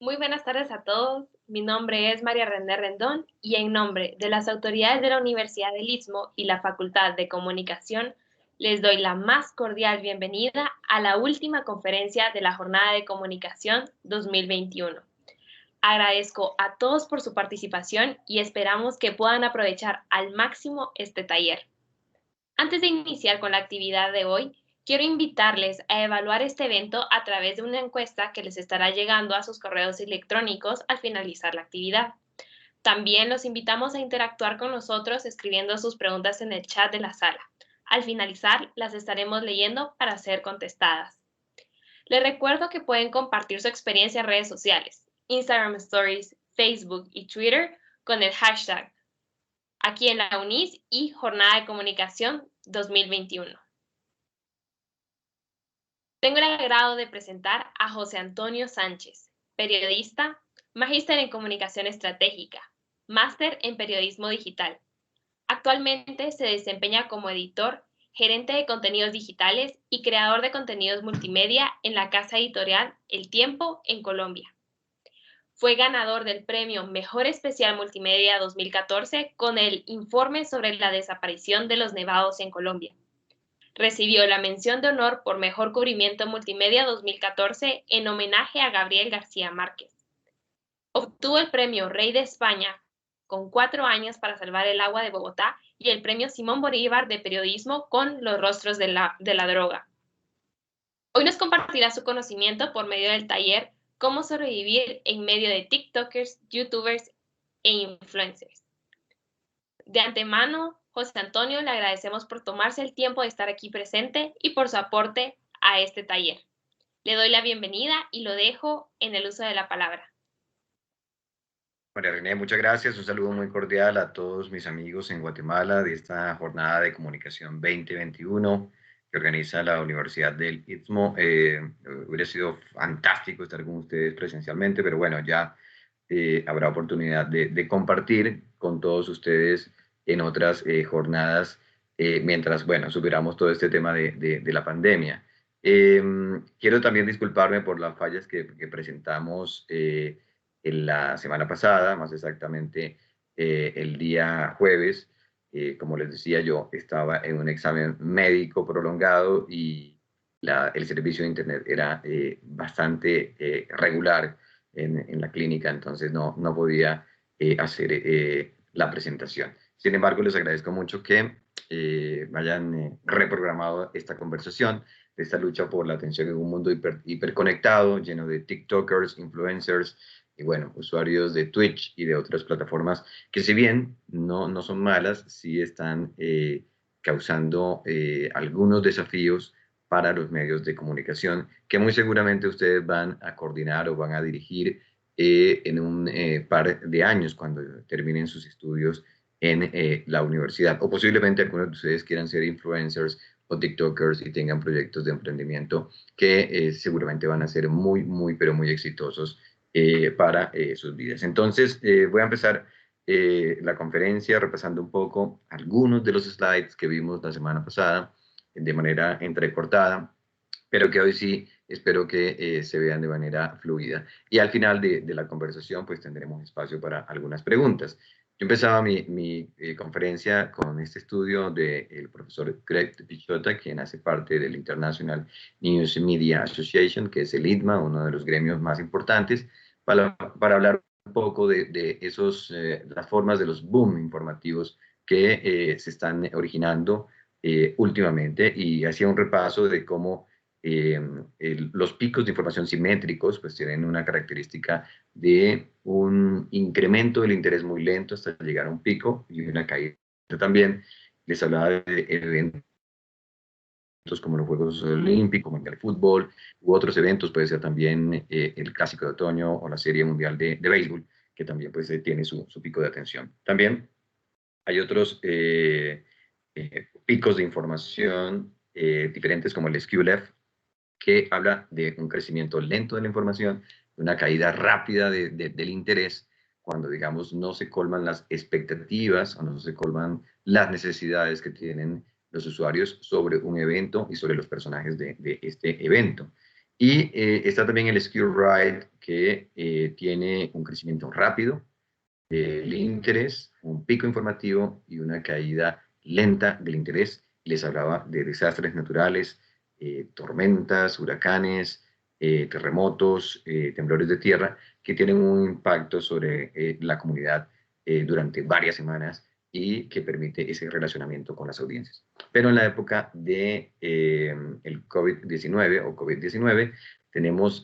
Muy buenas tardes a todos. Mi nombre es María René Rendón y en nombre de las autoridades de la Universidad del Istmo y la Facultad de Comunicación, les doy la más cordial bienvenida a la última conferencia de la Jornada de Comunicación 2021. Agradezco a todos por su participación y esperamos que puedan aprovechar al máximo este taller. Antes de iniciar con la actividad de hoy, quiero invitarles a evaluar este evento a través de una encuesta que les estará llegando a sus correos electrónicos al finalizar la actividad. También los invitamos a interactuar con nosotros escribiendo sus preguntas en el chat de la sala. Al finalizar, las estaremos leyendo para ser contestadas. Les recuerdo que pueden compartir su experiencia en redes sociales, Instagram Stories, Facebook y Twitter con el hashtag aquí en la UNIS y Jornada de Comunicación 2021. Tengo el agrado de presentar a José Antonio Sánchez, periodista, magíster en Comunicación Estratégica, máster en Periodismo Digital. Actualmente se desempeña como editor, gerente de contenidos digitales y creador de contenidos multimedia en la casa editorial El Tiempo en Colombia. Fue ganador del premio Mejor Especial Multimedia 2014 con el Informe sobre la desaparición de los nevados en Colombia. Recibió la mención de honor por Mejor Cubrimiento Multimedia 2014 en homenaje a Gabriel García Márquez. Obtuvo el premio Rey de España con 4 años para salvar el agua de Bogotá y el premio Simón Bolívar de Periodismo con Los Rostros de la Droga. Hoy nos compartirá su conocimiento por medio del taller Cómo sobrevivir en medio de TikTokers, YouTubers e influencers. De antemano, José Antonio, le agradecemos por tomarse el tiempo de estar aquí presente y por su aporte a este taller. Le doy la bienvenida y lo dejo en el uso de la palabra. María René, muchas gracias. Un saludo muy cordial a todos mis amigos en Guatemala de esta jornada de comunicación 2021 que organiza la Universidad del Istmo. Hubiera sido fantástico estar con ustedes presencialmente, pero bueno, ya habrá oportunidad de compartir con todos ustedes en otras jornadas mientras, bueno, superamos todo este tema de la pandemia. Quiero también disculparme por las fallas que presentamos en la semana pasada, más exactamente el día jueves. Como les decía, yo estaba en un examen médico prolongado y el servicio de Internet era bastante regular en la clínica, entonces no podía hacer la presentación. Sin embargo, les agradezco mucho que hayan reprogramado esta conversación, esta lucha por la atención en un mundo hiperconectado, lleno de TikTokers, influencers, y bueno, usuarios de Twitch y de otras plataformas que si bien no son malas, sí están causando algunos desafíos para los medios de comunicación que muy seguramente ustedes van a coordinar o van a dirigir en un par de años cuando terminen sus estudios en la universidad. O posiblemente algunos de ustedes quieran ser influencers o TikTokers y tengan proyectos de emprendimiento que seguramente van a ser pero muy exitosos para sus vidas. Entonces, voy a empezar la conferencia repasando un poco algunos de los slides que vimos la semana pasada de manera entrecortada, pero que hoy sí espero que se vean de manera fluida. Y al final de la conversación, pues tendremos espacio para algunas preguntas. Yo empezaba mi conferencia con este estudio del profesor Greg Pichota, quien hace parte del International News Media Association, que es el ITMA, uno de los gremios más importantes, para hablar un poco de las formas de los boom informativos que se están originando últimamente, y hacía un repaso de cómo los picos de información simétricos pues tienen una característica de un incremento del interés muy lento hasta llegar a un pico y una caída. También les hablaba de eventos como los Juegos Olímpicos, Mundial de Fútbol, u otros eventos, puede ser también el Clásico de Otoño o la Serie Mundial de Béisbol, que también pues, tiene su pico de atención. También hay otros picos de información diferentes como el SQLF, que habla de un crecimiento lento de la información, de una caída rápida del interés, cuando, digamos, no se colman las expectativas o no se colman las necesidades que tienen los usuarios sobre un evento y sobre los personajes de este evento. Y está también el Skill Ride, que tiene un crecimiento rápido, el interés, un pico informativo y una caída lenta del interés. Les hablaba de desastres naturales, tormentas, huracanes, terremotos, temblores de tierra, que tienen un impacto sobre la comunidad durante varias semanas y que permite ese relacionamiento con las audiencias. Pero en la época de el COVID-19 o COVID-19 tenemos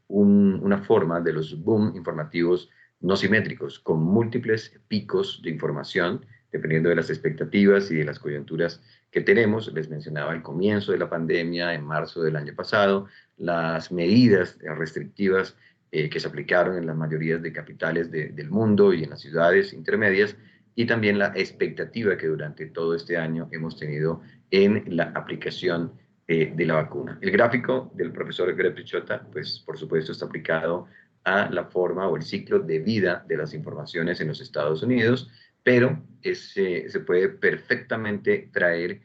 una forma de los boom informativos no simétricos, con múltiples picos de información, dependiendo de las expectativas y de las coyunturas que tenemos. Les mencionaba el comienzo de la pandemia en marzo del año pasado, las medidas restrictivas que se aplicaron en las mayorías de capitales del mundo y en las ciudades intermedias, y también la expectativa que durante todo este año hemos tenido en la aplicación de la vacuna. El gráfico del profesor Greg Pichota, pues por supuesto está aplicado a la forma o el ciclo de vida de las informaciones en los Estados Unidos, pero se puede perfectamente traer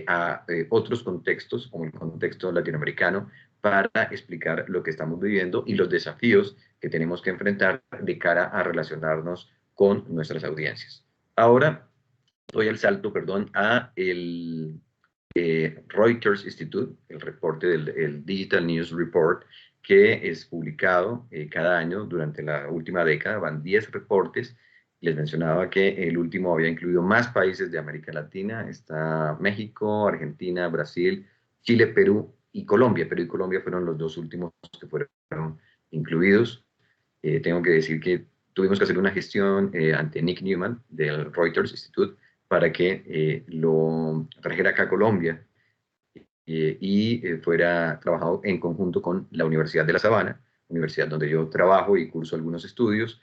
a otros contextos, como el contexto latinoamericano, para explicar lo que estamos viviendo y los desafíos que tenemos que enfrentar de cara a relacionarnos con nuestras audiencias. Ahora doy el salto, perdón, a el Reuters Institute, el reporte del el Digital News Report, que es publicado cada año durante la última década. Van 10 reportes. Les mencionaba que el último había incluido más países de América Latina. Está México, Argentina, Brasil, Chile, Perú y Colombia. Perú y Colombia fueron los dos últimos que fueron incluidos. Tengo que decir que tuvimos que hacer una gestión ante Nick Newman del Reuters Institute para que lo trajera acá a Colombia y fuera trabajado en conjunto con la Universidad de La Sabana, universidad donde yo trabajo y curso algunos estudios.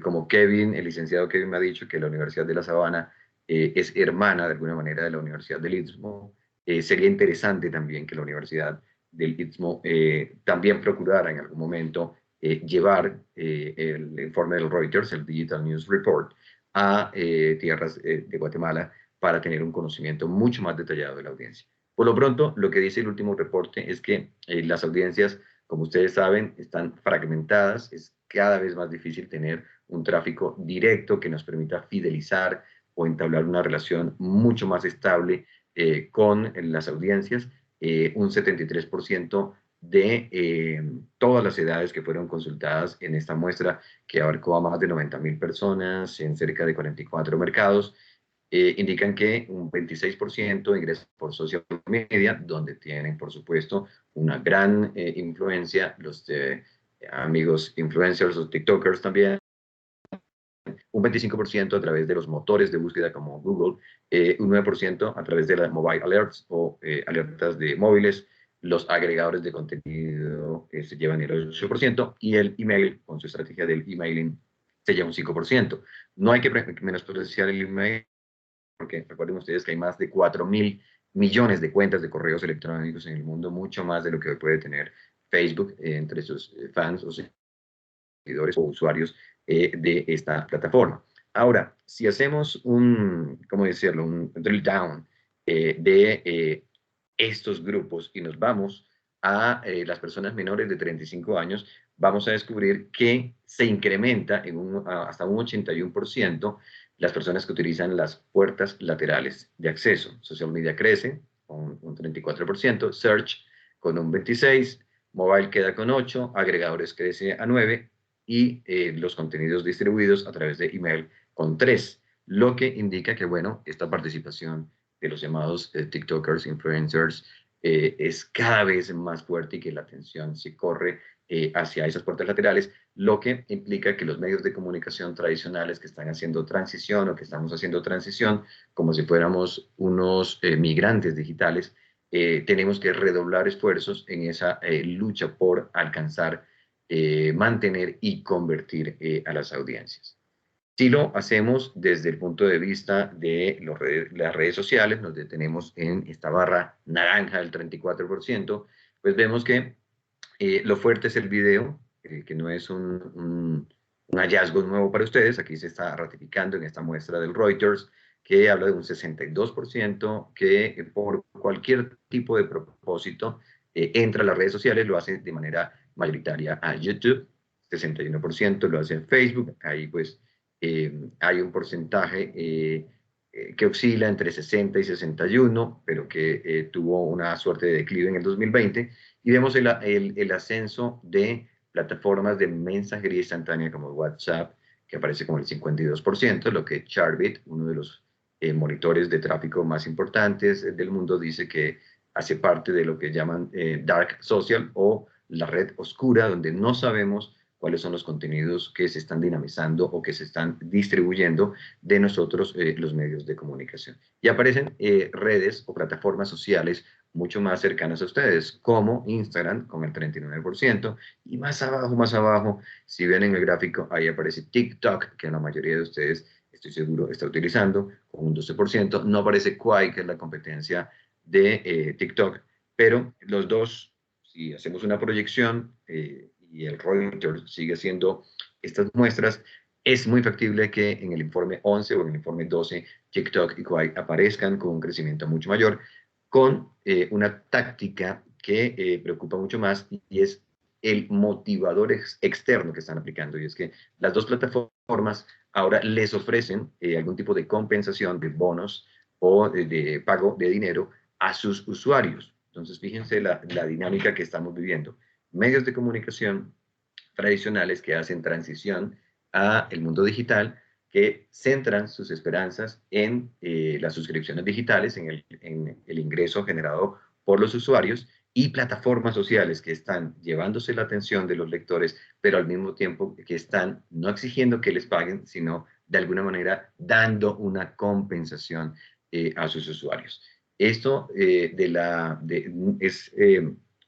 Como Kevin, el licenciado Kevin me ha dicho que la Universidad de La Sabana es hermana de alguna manera de la Universidad del Istmo, sería interesante también que la Universidad del Istmo también procurara en algún momento llevar el informe del Reuters, el Digital News Report, a tierras de Guatemala para tener un conocimiento mucho más detallado de la audiencia. Por lo pronto, lo que dice el último reporte es que las audiencias, como ustedes saben, están fragmentadas, es cada vez más difícil tener un tráfico directo que nos permita fidelizar o entablar una relación mucho más estable con las audiencias. Un 73% de todas las edades que fueron consultadas en esta muestra, que abarcó a más de 90.000 personas en cerca de 44 mercados, indican que un 26% ingresa por social media, donde tienen, por supuesto, una gran influencia los amigos influencers o TikTokers también, un 25% a través de los motores de búsqueda como Google, un 9% a través de las mobile alerts o alertas de móviles, los agregadores de contenido se llevan el 8% y el email, con su estrategia del emailing, se lleva un 5%. No hay que menospreciar el email, porque recuerden ustedes que hay más de 4.000 millones de cuentas de correos electrónicos en el mundo, mucho más de lo que puede tener Facebook entre sus fans o seguidores o usuarios de esta plataforma. Ahora, si hacemos ¿cómo decirlo? Un drill down de estos grupos y nos vamos a las personas menores de 35 años, vamos a descubrir que se incrementa hasta un 81% las personas que utilizan las puertas laterales de acceso. Social media crece con un 34%, search con un 26%, mobile queda con 8%, agregadores crece a 9% y los contenidos distribuidos a través de email con 3%, lo que indica que, bueno, esta participación de los llamados TikTokers, influencers, es cada vez más fuerte y que la atención se corre hacia esas puertas laterales, lo que implica que los medios de comunicación tradicionales que están haciendo transición o que estamos haciendo transición, como si fuéramos unos migrantes digitales, tenemos que redoblar esfuerzos en esa lucha por alcanzar, mantener y convertir a las audiencias. Si lo hacemos desde el punto de vista de las redes sociales, nos detenemos en esta barra naranja del 34%, pues vemos que lo fuerte es el video, que no es un hallazgo nuevo para ustedes. Aquí se está ratificando en esta muestra del Reuters, que habla de un 62% que por cualquier tipo de propósito entra a las redes sociales, lo hace de manera mayoritaria a YouTube, 61% lo hace en Facebook, ahí pues hay un porcentaje que oscila entre 60 y 61, pero que tuvo una suerte de declive en el 2020, y vemos el ascenso de plataformas de mensajería instantánea como WhatsApp, que aparece como el 52%, lo que Charbit, uno de los monitores de tráfico más importantes del mundo, dice que hace parte de lo que llaman dark social o la red oscura, donde no sabemos cuáles son los contenidos que se están dinamizando o que se están distribuyendo de nosotros, los medios de comunicación. Y aparecen redes o plataformas sociales mucho más cercanas a ustedes, como Instagram con el 39%, y más abajo, si ven en el gráfico, ahí aparece TikTok, que la mayoría de ustedes, estoy seguro, está utilizando, con un 12%. No aparece Quai, que es la competencia de TikTok, pero los dos, si hacemos una proyección y el Reuters sigue haciendo estas muestras, es muy factible que en el informe 11 o en el informe 12 TikTok y Quai aparezcan con un crecimiento mucho mayor, con una táctica que preocupa mucho más, y es el motivador externo que están aplicando, y es que las dos plataformas ahora les ofrecen algún tipo de compensación, de bonos o de pago de dinero a sus usuarios. Entonces, fíjense la dinámica que estamos viviendo. Medios de comunicación tradicionales que hacen transición a el mundo digital, que centran sus esperanzas en las suscripciones digitales, en el ingreso generado por los usuarios, y plataformas sociales que están llevándose la atención de los lectores, pero al mismo tiempo que están no exigiendo que les paguen, sino de alguna manera dando una compensación a sus usuarios. Esto es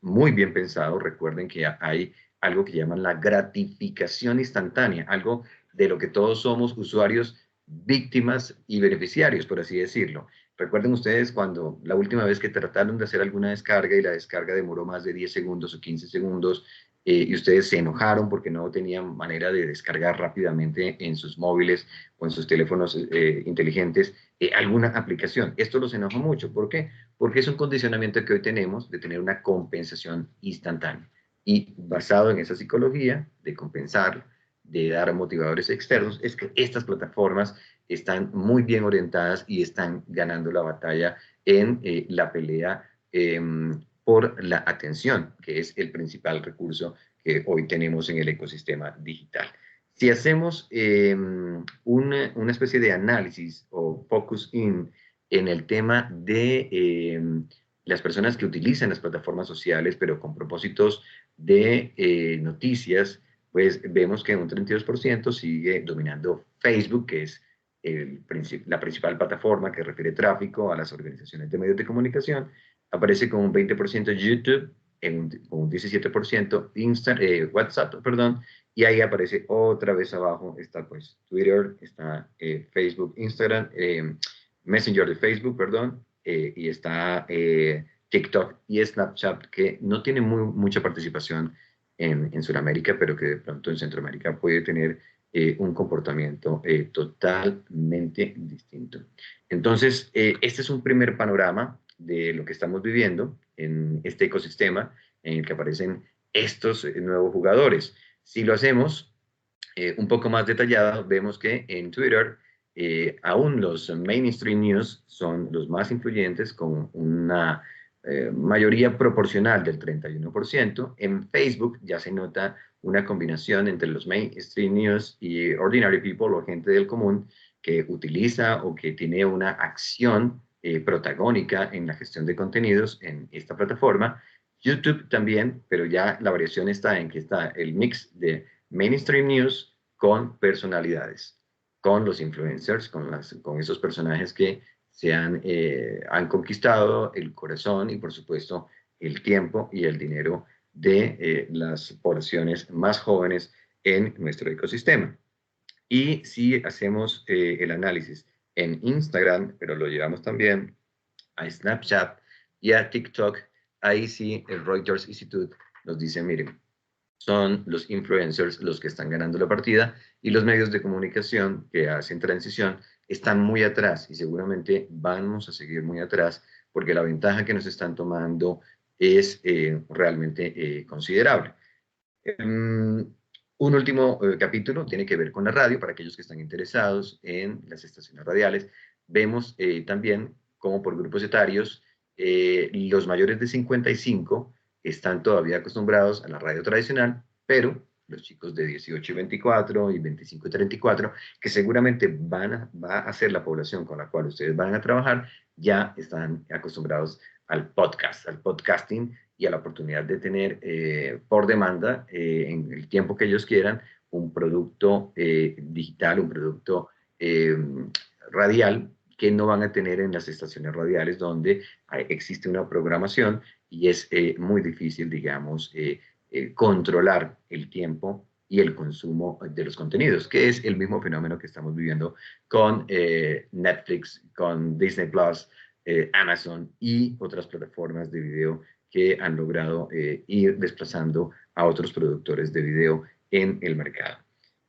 muy bien pensado. Recuerden que hay algo que llaman la gratificación instantánea, algo de lo que todos somos usuarios, víctimas y beneficiarios, por así decirlo. Recuerden ustedes cuando la última vez que trataron de hacer alguna descarga y la descarga demoró más de 10 segundos o 15 segundos, y ustedes se enojaron porque no tenían manera de descargar rápidamente en sus móviles o en sus teléfonos inteligentes alguna aplicación. Esto los enoja mucho. ¿Por qué? Porque es un condicionamiento que hoy tenemos de tener una compensación instantánea. Y basado en esa psicología de compensar, de dar motivadores externos, es que estas plataformas están muy bien orientadas y están ganando la batalla en la pelea por la atención, que es el principal recurso que hoy tenemos en el ecosistema digital. Si hacemos una especie de análisis o focus en el tema de las personas que utilizan las plataformas sociales, pero con propósitos de noticias, pues vemos que un 32% sigue dominando Facebook, que es la principal plataforma que refiere tráfico a las organizaciones de medios de comunicación. Aparece con un 20% YouTube, con un 17% WhatsApp, perdón, y ahí aparece otra vez abajo, está pues Twitter, está Facebook, Instagram, Messenger de Facebook, perdón, y está TikTok y Snapchat, que no tiene mucha participación en Sudamérica, pero que de pronto en Centroamérica puede tener un comportamiento totalmente distinto. Entonces, este es un primer panorama de lo que estamos viviendo en este ecosistema en el que aparecen estos nuevos jugadores. Si lo hacemos un poco más detallado, vemos que en Twitter aún los mainstream news son los más influyentes, con una mayoría proporcional del 31%. En Facebook ya se nota una combinación entre los mainstream news y ordinary people o gente del común que utiliza o que tiene una acción protagónica en la gestión de contenidos en esta plataforma. YouTube también, pero ya la variación está en que está el mix de mainstream news con personalidades, con los influencers, con esos personajes que han conquistado el corazón y por supuesto el tiempo y el dinero de las poblaciones más jóvenes en nuestro ecosistema. Y si hacemos el análisis en Instagram, pero lo llevamos también a Snapchat y a TikTok, ahí sí el Reuters Institute nos dice, miren, son los influencers los que están ganando la partida, y los medios de comunicación que hacen transición están muy atrás y seguramente vamos a seguir muy atrás, porque la ventaja que nos están tomando es realmente considerable. Un último capítulo tiene que ver con la radio, para aquellos que están interesados en las estaciones radiales. Vemos también cómo por grupos etarios los mayores de 55 están todavía acostumbrados a la radio tradicional, pero los chicos de 18 y 24 y 25 y 34, que seguramente va a ser la población con la cual ustedes van a trabajar, ya están acostumbrados al podcast, al podcasting, y a la oportunidad de tener por demanda, en el tiempo que ellos quieran, un producto digital, un producto radial, que no van a tener en las estaciones radiales donde existe una programación y es muy difícil, digamos, controlar el tiempo y el consumo de los contenidos, que es el mismo fenómeno que estamos viviendo con Netflix, con Disney Plus, Amazon y otras plataformas de video que han logrado ir desplazando a otros productores de video en el mercado.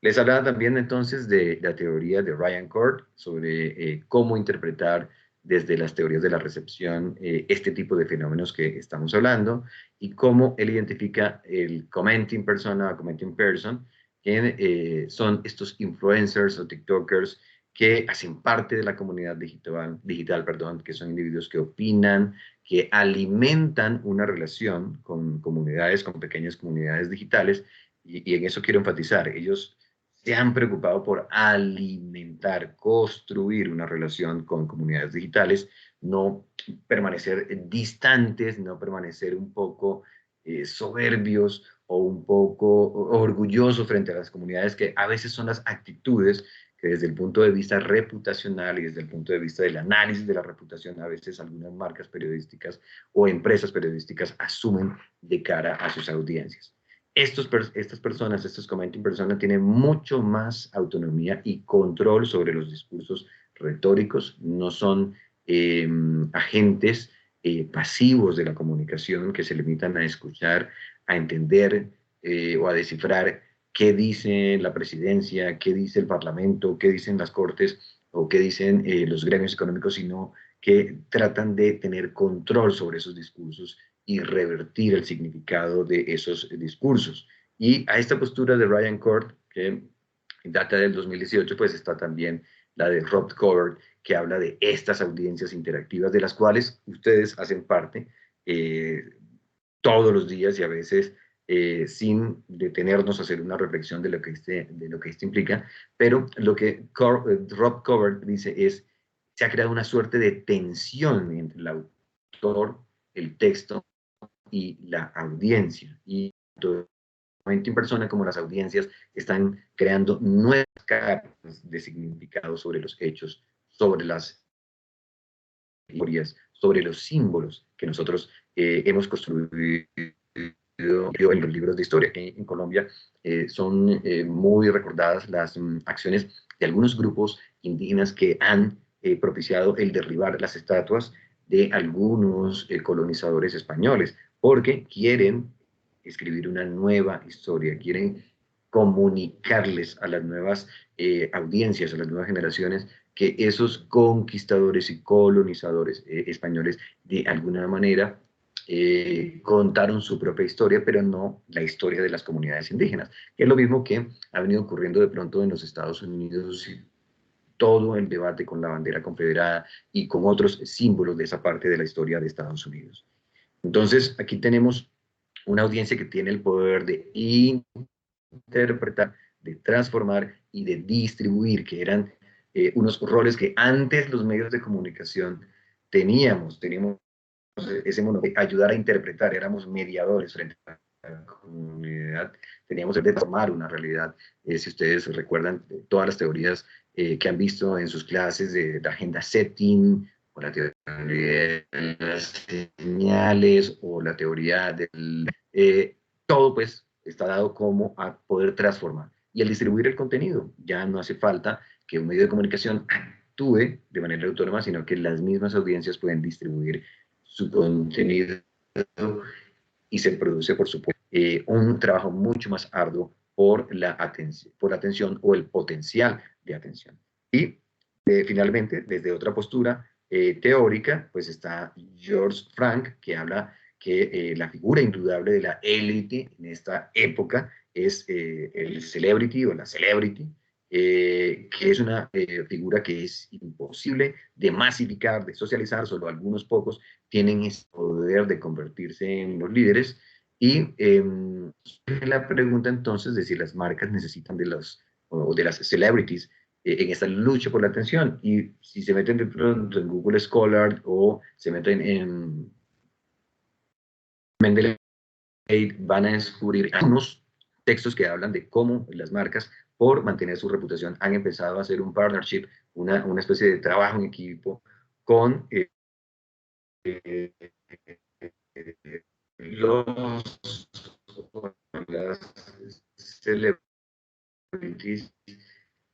Les hablaba también entonces de la teoría de Ryan Court sobre cómo interpretar desde las teorías de la recepción este tipo de fenómenos que estamos hablando, y cómo él identifica el commenting persona o commenting person, que son estos influencers o tiktokers que hacen parte de la comunidad digital, que son individuos que opinan, que alimentan una relación con comunidades, con pequeñas comunidades digitales, y en eso quiero enfatizar. Ellos se han preocupado por alimentar, construir una relación con comunidades digitales, no permanecer distantes, no permanecer un poco soberbios o un poco orgullosos frente a las comunidades, que a veces son las actitudes que desde el punto de vista reputacional y desde el punto de vista del análisis de la reputación, a veces algunas marcas periodísticas o empresas periodísticas asumen de cara a sus audiencias. Estas personas, estos commenting personas, tienen mucho más autonomía y control sobre los discursos retóricos, no son agentes pasivos de la comunicación que se limitan a escuchar, a entender o a descifrar qué dice la presidencia, qué dice el parlamento, qué dicen las cortes o qué dicen los gremios económicos, sino que tratan de tener control sobre esos discursos y revertir el significado de esos discursos. Y a esta postura de Ryan Court, que data del 2018, pues está también la de Rob Covert, que habla de estas audiencias interactivas de las cuales ustedes hacen parte todos los días, y a veces sin detenernos a hacer una reflexión de lo que este implica. Pero lo que Rob Covert dice es: se ha creado una suerte de tensión entre el autor, el texto y la audiencia. Y tanto en persona como las audiencias están creando nuevas capas de significado sobre los hechos, sobre las historias, sobre los símbolos que nosotros hemos construido en los libros de historia. Aquí en Colombia son muy recordadas las acciones de algunos grupos indígenas que han propiciado el derribar las estatuas de algunos colonizadores españoles, porque quieren escribir una nueva historia, quieren comunicarles a las nuevas audiencias, a las nuevas generaciones, que esos conquistadores y colonizadores españoles de alguna manera contaron su propia historia, pero no la historia de las comunidades indígenas, que es lo mismo que ha venido ocurriendo de pronto en los Estados Unidos, y todo el debate con la bandera confederada y con otros símbolos de esa parte de la historia de Estados Unidos. Entonces, aquí tenemos una audiencia que tiene el poder de interpretar, de transformar y de distribuir, que eran unos roles que antes los medios de comunicación teníamos ese monopolio de ayudar a interpretar, éramos mediadores frente a la comunidad, teníamos el de tomar una realidad. Si ustedes recuerdan todas las teorías que han visto en sus clases de la agenda setting, o la teoría de las señales, o la teoría del... todo pues está dado como a poder transformar. Y al distribuir el contenido, ya no hace falta que un medio de comunicación actúe de manera autónoma, sino que las mismas audiencias pueden distribuir su contenido, y se produce, por supuesto, un trabajo mucho más arduo por la atención o el potencial de atención. Y finalmente, desde otra postura teórica, pues está George Frank, que habla que la figura indudable de la élite en esta época es el celebrity o la celebrity, que es una figura que es imposible de masificar, de socializar, solo algunos pocos tienen ese poder de convertirse en los líderes. Y la pregunta entonces de si las marcas necesitan de los o de las celebrities en esta lucha por la atención. Y si se meten de pronto en Google Scholar o se meten en Mendeley, van a descubrir algunos textos que hablan de cómo las marcas, por mantener su reputación, han empezado a hacer un partnership, una especie de trabajo en equipo con eh, los las celebrities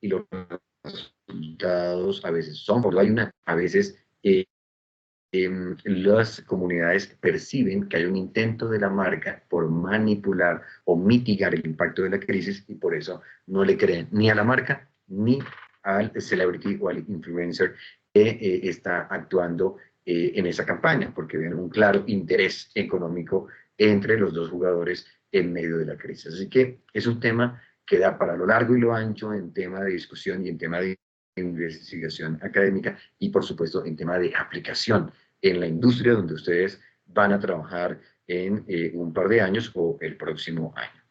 y los resultados a veces son, porque hay una, a veces las comunidades perciben que hay un intento de la marca por manipular o mitigar el impacto de la crisis y por eso no le creen ni a la marca ni al celebrity o al influencer que está actuando en esa campaña, porque ven un claro interés económico entre los dos jugadores en medio de la crisis. Así que es un tema que da para lo largo y lo ancho en tema de discusión y en tema de investigación académica y por supuesto en tema de aplicación en la industria donde ustedes van a trabajar en un par de años o el próximo año.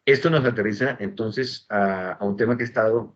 Esto nos aterriza entonces a un tema que he estado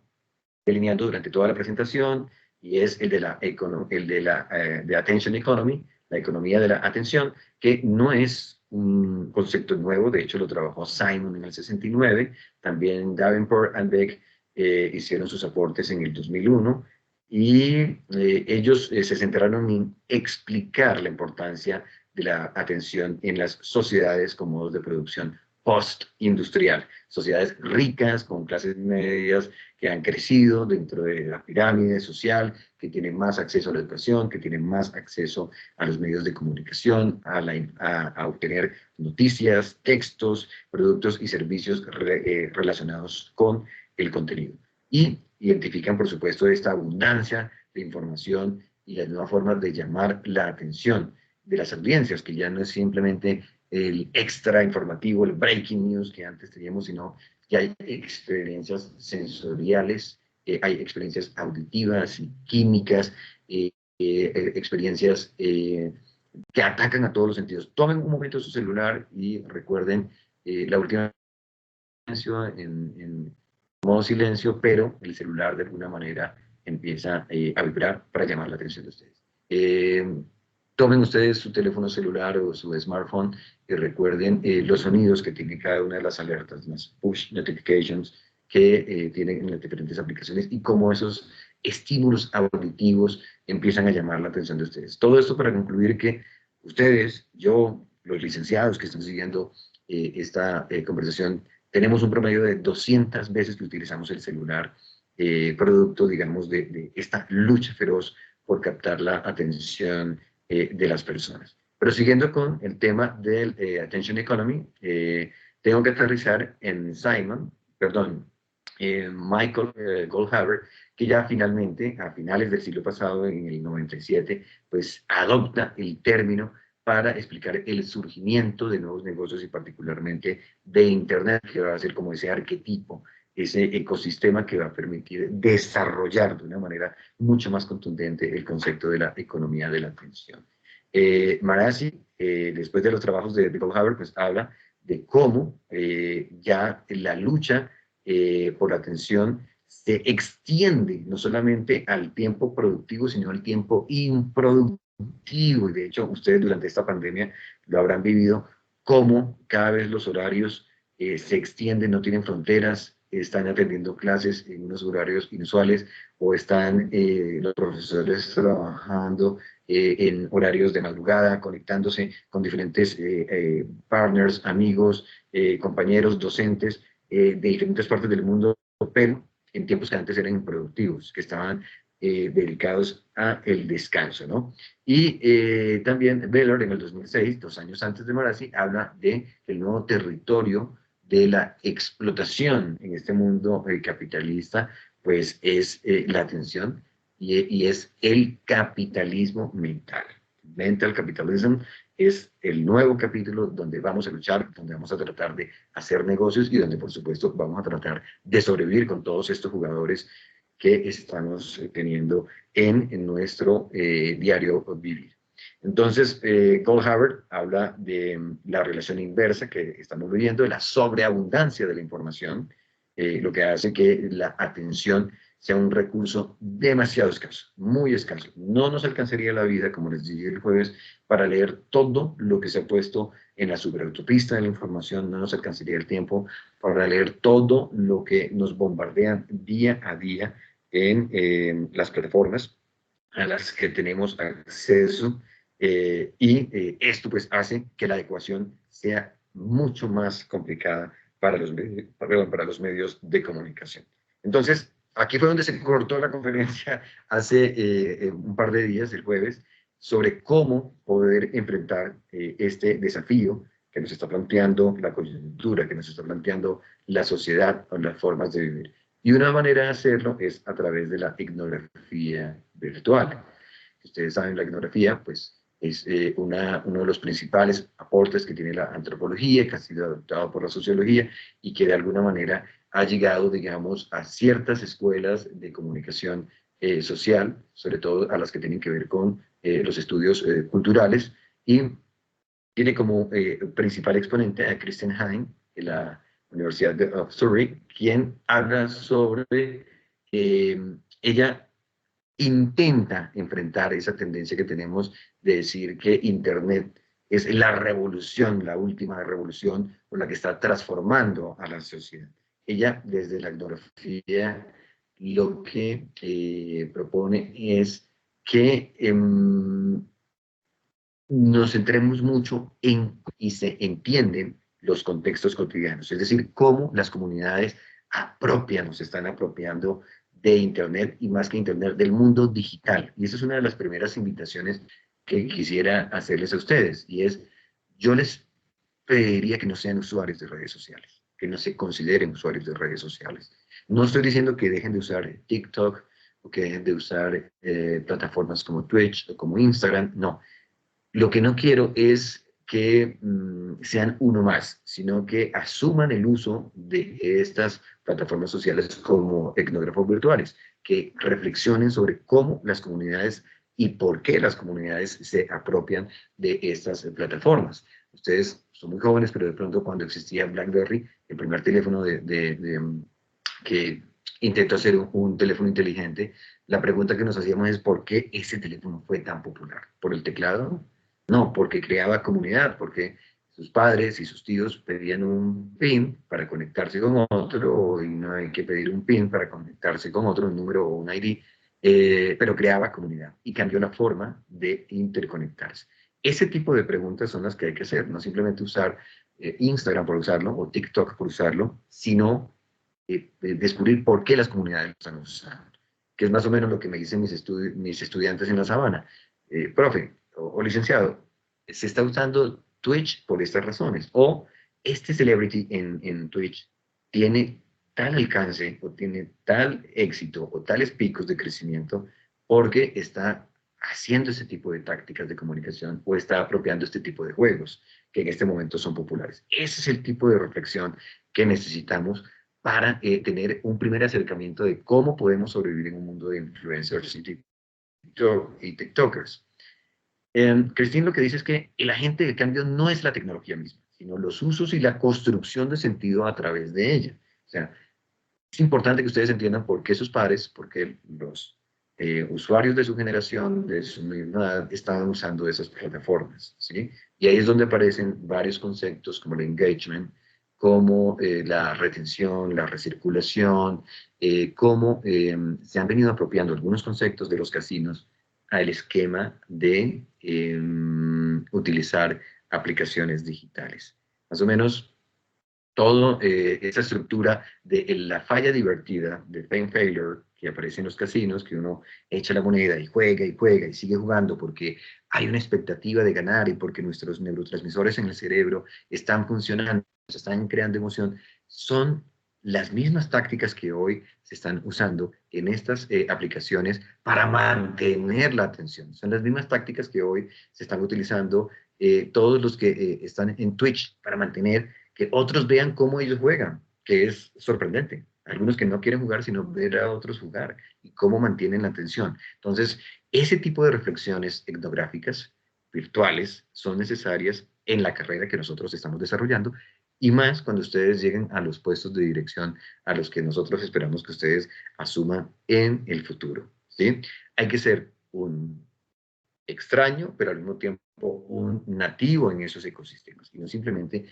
delineando durante toda la presentación y es el de la, de attention economy, la economía de la atención, que no es un concepto nuevo, de hecho lo trabajó Simon en el 69, también Davenport and Beck hicieron sus aportes en el 2001 y ellos se centraron en explicar la importancia de la atención en las sociedades con modos de producción post-industrial, sociedades ricas con clases medias que han crecido dentro de la pirámide social, que tienen más acceso a la educación, que tienen más acceso a los medios de comunicación, a obtener noticias, textos, productos y servicios relacionados con el contenido. Y identifican, por supuesto, esta abundancia de información y las nuevas formas de llamar la atención de las audiencias, que ya no es simplemente el extra informativo, el breaking news que antes teníamos, sino que hay experiencias sensoriales, hay experiencias auditivas y químicas, experiencias que atacan a todos los sentidos. Tomen un momento su celular y recuerden la última en modo silencio, pero el celular de alguna manera empieza a vibrar para llamar la atención de ustedes. Tomen ustedes su teléfono celular o su smartphone y recuerden los sonidos que tiene cada una de las alertas, las push notifications que tienen en las diferentes aplicaciones y cómo esos estímulos auditivos empiezan a llamar la atención de ustedes. Todo esto para concluir que ustedes, yo, los licenciados que están siguiendo esta conversación, tenemos un promedio de 200 veces que utilizamos el celular, producto, digamos, de esta lucha feroz por captar la atención de las personas. Pero siguiendo con el tema del Attention Economy, tengo que aterrizar en Michael Goldhaber, que ya finalmente, a finales del siglo pasado, en el 97, pues adopta el término para explicar el surgimiento de nuevos negocios y particularmente de Internet, que va a ser como ese arquetipo, ese ecosistema que va a permitir desarrollar de una manera mucho más contundente el concepto de la economía de la atención. Marazzi, después de los trabajos de Goldhaber, pues habla de cómo ya la lucha por la atención se extiende no solamente al tiempo productivo, sino al tiempo improductivo. Y de hecho, ustedes durante esta pandemia lo habrán vivido, cómo cada vez los horarios se extienden, no tienen fronteras, están atendiendo clases en unos horarios inusuales o están los profesores trabajando en horarios de madrugada, conectándose con diferentes partners, amigos, compañeros, docentes de diferentes partes del mundo, pero en tiempos que antes eran improductivos, que estaban dedicados a el descanso, ¿no? Y también Beller en el 2006, 2 años antes de Marazzi, habla de el nuevo territorio de la explotación en este mundo capitalista, pues es la atención y es el capitalismo mental. Mental capitalism es el nuevo capítulo donde vamos a luchar, donde vamos a tratar de hacer negocios y donde, por supuesto, vamos a tratar de sobrevivir con todos estos jugadores que estamos teniendo en nuestro diario vivir. Entonces, Cole Hayward habla de la relación inversa que estamos viviendo, de la sobreabundancia de la información, lo que hace que la atención sea un recurso demasiado escaso, muy escaso. No nos alcanzaría la vida, como les dije el jueves, para leer todo lo que se ha puesto en la superautopista de la información, no nos alcanzaría el tiempo para leer todo lo que nos bombardean día a día en las plataformas a las que tenemos acceso esto pues hace que la ecuación sea mucho más complicada para los medios de comunicación. Entonces, aquí fue donde se cortó la conferencia hace un par de días, el jueves, sobre cómo poder enfrentar este desafío que nos está planteando la coyuntura, que nos está planteando la sociedad o las formas de vivir. Y una manera de hacerlo es a través de la etnografía virtual. Ustedes saben, la etnografía, pues, es uno de los principales aportes que tiene la antropología, que ha sido adoptado por la sociología y que de alguna manera ha llegado, digamos, a ciertas escuelas de comunicación social, sobre todo a las que tienen que ver con los estudios culturales, y tiene como principal exponente a Kristen Hein, de la Universidad de Surrey, quien habla sobre, ella intenta enfrentar esa tendencia que tenemos de decir que Internet es la revolución, la última revolución por la que está transformando a la sociedad. Ella, desde la etnografía, lo que propone es que nos centremos mucho en y se entienden los contextos cotidianos, es decir, cómo las comunidades apropian o se están apropiando de Internet y más que Internet, del mundo digital. Y esa es una de las primeras invitaciones que quisiera hacerles a ustedes y es, yo les pediría que no sean usuarios de redes sociales, que no se consideren usuarios de redes sociales. No estoy diciendo que dejen de usar TikTok o que dejen de usar plataformas como Twitch o como Instagram, no. Lo que no quiero es que sean uno más, sino que asuman el uso de estas plataformas sociales como etnógrafos virtuales, que reflexionen sobre cómo las comunidades y por qué las comunidades se apropian de estas plataformas. Ustedes son muy jóvenes, pero de pronto cuando existía BlackBerry, el primer teléfono que intentó hacer un teléfono inteligente, la pregunta que nos hacíamos es ¿por qué ese teléfono fue tan popular? ¿Por el teclado? No, porque creaba comunidad, porque sus padres y sus tíos pedían un PIN para conectarse con otro, y no hay que pedir un PIN para conectarse con otro, un número o un ID, pero creaba comunidad y cambió la forma de interconectarse. Ese tipo de preguntas son las que hay que hacer, no simplemente usar Instagram por usarlo o TikTok por usarlo, sino descubrir por qué las comunidades lo están usando, que es más o menos lo que me dicen mis estudiantes en la Sabana. Profe o licenciado, se está usando Twitch por estas razones, o este celebrity en Twitch tiene tal alcance o tiene tal éxito o tales picos de crecimiento porque está haciendo ese tipo de tácticas de comunicación o está apropiando este tipo de juegos que en este momento son populares. Ese es el tipo de reflexión que necesitamos para tener un primer acercamiento de cómo podemos sobrevivir en un mundo de influencers y TikTokers. Christine lo que dice es que el agente de cambio no es la tecnología misma, sino los usos y la construcción de sentido a través de ella. O sea, es importante que ustedes entiendan por qué sus padres, por qué los usuarios de su generación, de su misma edad, estaban usando esas plataformas, ¿sí? Y ahí es donde aparecen varios conceptos como el engagement, como la retención, la recirculación, cómo se han venido apropiando algunos conceptos de los casinos al esquema de utilizar aplicaciones digitales. Más o menos toda esa estructura de la falla divertida, de pain failure, que aparece en los casinos, que uno echa la moneda y juega y sigue jugando porque hay una expectativa de ganar y porque nuestros neurotransmisores en el cerebro están funcionando, están creando emoción, son las mismas tácticas que hoy se están usando en estas aplicaciones para mantener la atención. Son las mismas tácticas que hoy se están utilizando todos los que están en Twitch para mantener que otros vean cómo ellos juegan, que es sorprendente. Algunos que no quieren jugar, sino ver a otros jugar y cómo mantienen la atención. Entonces, ese tipo de reflexiones etnográficas virtuales son necesarias en la carrera que nosotros estamos desarrollando y más cuando ustedes lleguen a los puestos de dirección a los que nosotros esperamos que ustedes asuman en el futuro. ¿Sí? Hay que ser un extraño, pero al mismo tiempo un nativo en esos ecosistemas y no simplemente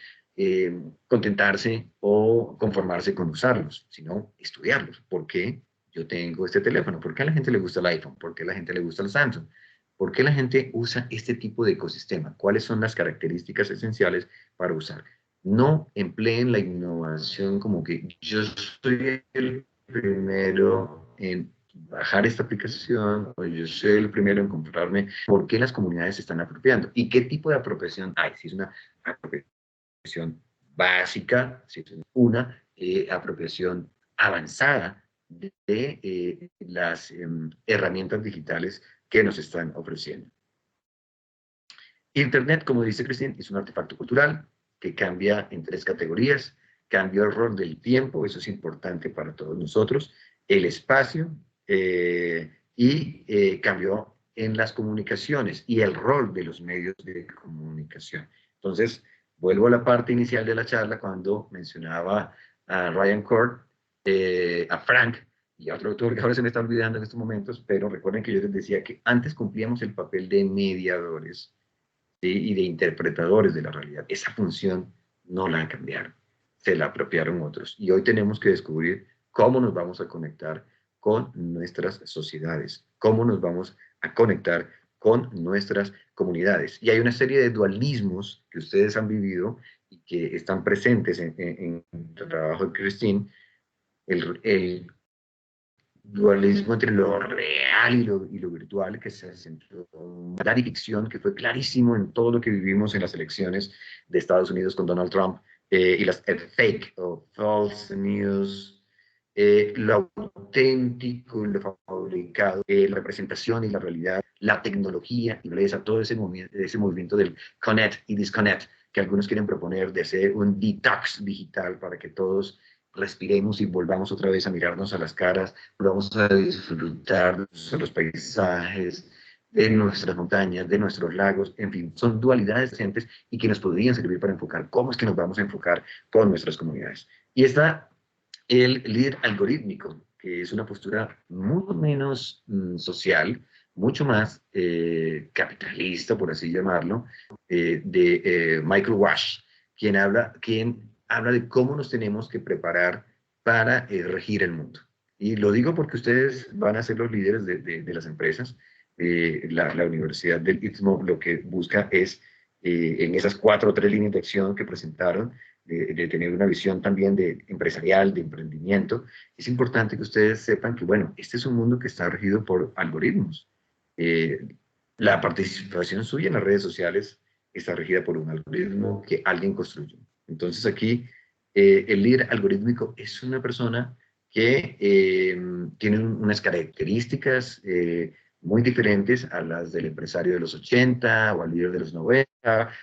contentarse o conformarse con usarlos, sino estudiarlos. ¿Por qué yo tengo este teléfono? ¿Por qué a la gente le gusta el iPhone? ¿Por qué a la gente le gusta el Samsung? ¿Por qué la gente usa este tipo de ecosistema? ¿Cuáles son las características esenciales para usar? No empleen la innovación como que yo soy el primero en bajar esta aplicación, o yo soy el primero en comprarme, ¿por qué las comunidades se están apropiando? ¿Y qué tipo de apropiación hay? Si es una apropiación básica, si es una apropiación avanzada de las herramientas digitales que nos están ofreciendo. Internet, como dice Cristina, es un artefacto cultural que cambia en 3 categorías. Cambió el rol del tiempo, eso es importante para todos nosotros, el espacio y cambió en las comunicaciones y el rol de los medios de comunicación. Entonces, vuelvo a la parte inicial de la charla cuando mencionaba a Ryan Court, a Frank y a otro autor que ahora se me está olvidando en estos momentos, pero recuerden que yo les decía que antes cumplíamos el papel de mediadores, ¿sí? Y de interpretadores de la realidad. Esa función no la cambiaron, se la apropiaron otros. Y hoy tenemos que descubrir cómo nos vamos a conectar con nuestras sociedades, cómo nos vamos a conectar con nuestras comunidades. Y hay una serie de dualismos que ustedes han vivido y que están presentes en el trabajo de Christine, el dualismo entre lo real y lo virtual, que se centró en verdad y ficción, que fue clarísimo en todo lo que vivimos en las elecciones de Estados Unidos con Donald Trump, y las fake o false news, lo auténtico, lo fabricado, la representación y la realidad, la tecnología y belleza, todo ese movimiento del connect y disconnect que algunos quieren proponer, de hacer un detox digital para que todos respiremos y volvamos otra vez a mirarnos a las caras, volvamos a disfrutar de los paisajes, de nuestras montañas, de nuestros lagos, en fin, son dualidades decentes y que nos podrían servir para enfocar cómo es que nos vamos a enfocar con nuestras comunidades. Y está el líder algorítmico, que es una postura mucho menos social, mucho más capitalista, por así llamarlo, de Michael Wash, quien habla de cómo nos tenemos que preparar para regir el mundo. Y lo digo porque ustedes van a ser los líderes de las empresas. La Universidad del Istmo lo que busca es, en esas 4 o 3 líneas de acción que presentaron, de tener una visión también de empresarial, de emprendimiento, es importante que ustedes sepan que, bueno, este es un mundo que está regido por algoritmos. La participación suya en las redes sociales está regida por un algoritmo que alguien construyó. Entonces aquí el líder algorítmico es una persona que tiene unas características muy diferentes a las del empresario de los 80 o al líder de los 90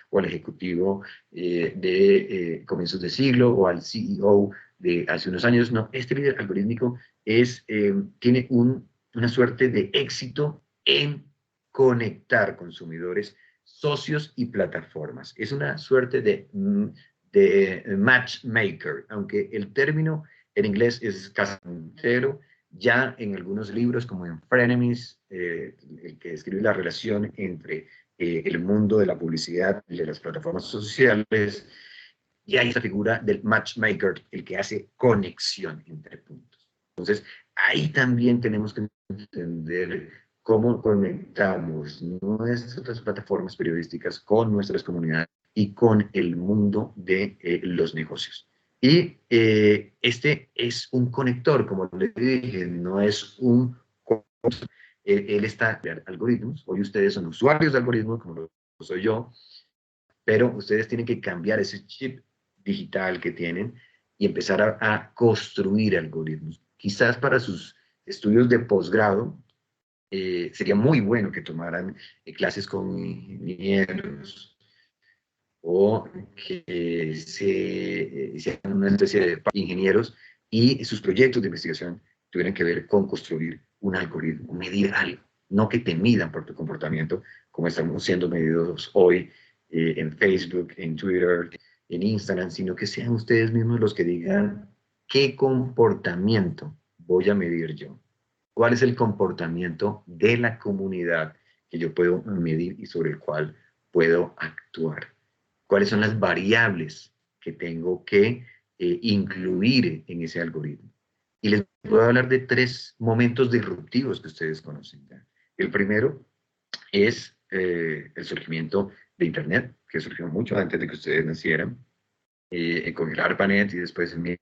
o al ejecutivo de comienzos de siglo o al CEO de hace unos años. No, este líder algorítmico tiene una suerte de éxito en conectar consumidores, socios y plataformas. Es una suerte de matchmaker, aunque el término en inglés es casi entero, ya en algunos libros como en Frenemies, el que describe la relación entre el mundo de la publicidad y de las plataformas sociales, y hay esta figura del matchmaker, el que hace conexión entre puntos. Entonces, ahí también tenemos que entender cómo conectamos nuestras plataformas periodísticas con nuestras comunidades y con el mundo de los negocios. Y este es un conector, como les dije, no es un... Él está creando algoritmos. Hoy ustedes son usuarios de algoritmos, como lo soy yo, pero ustedes tienen que cambiar ese chip digital que tienen y empezar a construir algoritmos. Quizás para sus estudios de posgrado sería muy bueno que tomaran clases con ingenieros, o que se hicieran una especie de ingenieros y sus proyectos de investigación tuvieran que ver con construir un algoritmo, medir algo, no que te midan por tu comportamiento, como estamos siendo medidos hoy en Facebook, en Twitter, en Instagram, sino que sean ustedes mismos los que digan qué comportamiento voy a medir yo, cuál es el comportamiento de la comunidad que yo puedo medir y sobre el cual puedo actuar, cuáles son las variables que tengo que incluir en ese algoritmo. Y les voy a hablar de 3 momentos disruptivos que ustedes conocen ya. El primero es el surgimiento de Internet, que surgió mucho antes de que ustedes nacieran, con el ARPANET y después el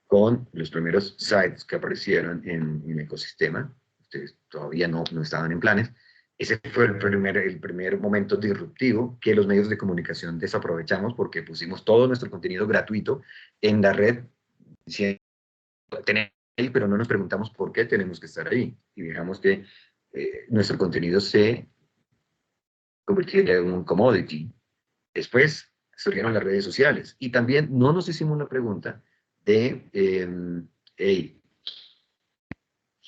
con los primeros sites que aparecieron en el ecosistema. Ustedes todavía no estaban en planes. Ese fue el primer momento disruptivo que los medios de comunicación desaprovechamos porque pusimos todo nuestro contenido gratuito en la red, tenemos ahí, pero no nos preguntamos por qué tenemos que estar ahí. Y dejamos que nuestro contenido se convirtiera en un commodity. Después surgieron las redes sociales y también no nos hicimos la pregunta de, hey,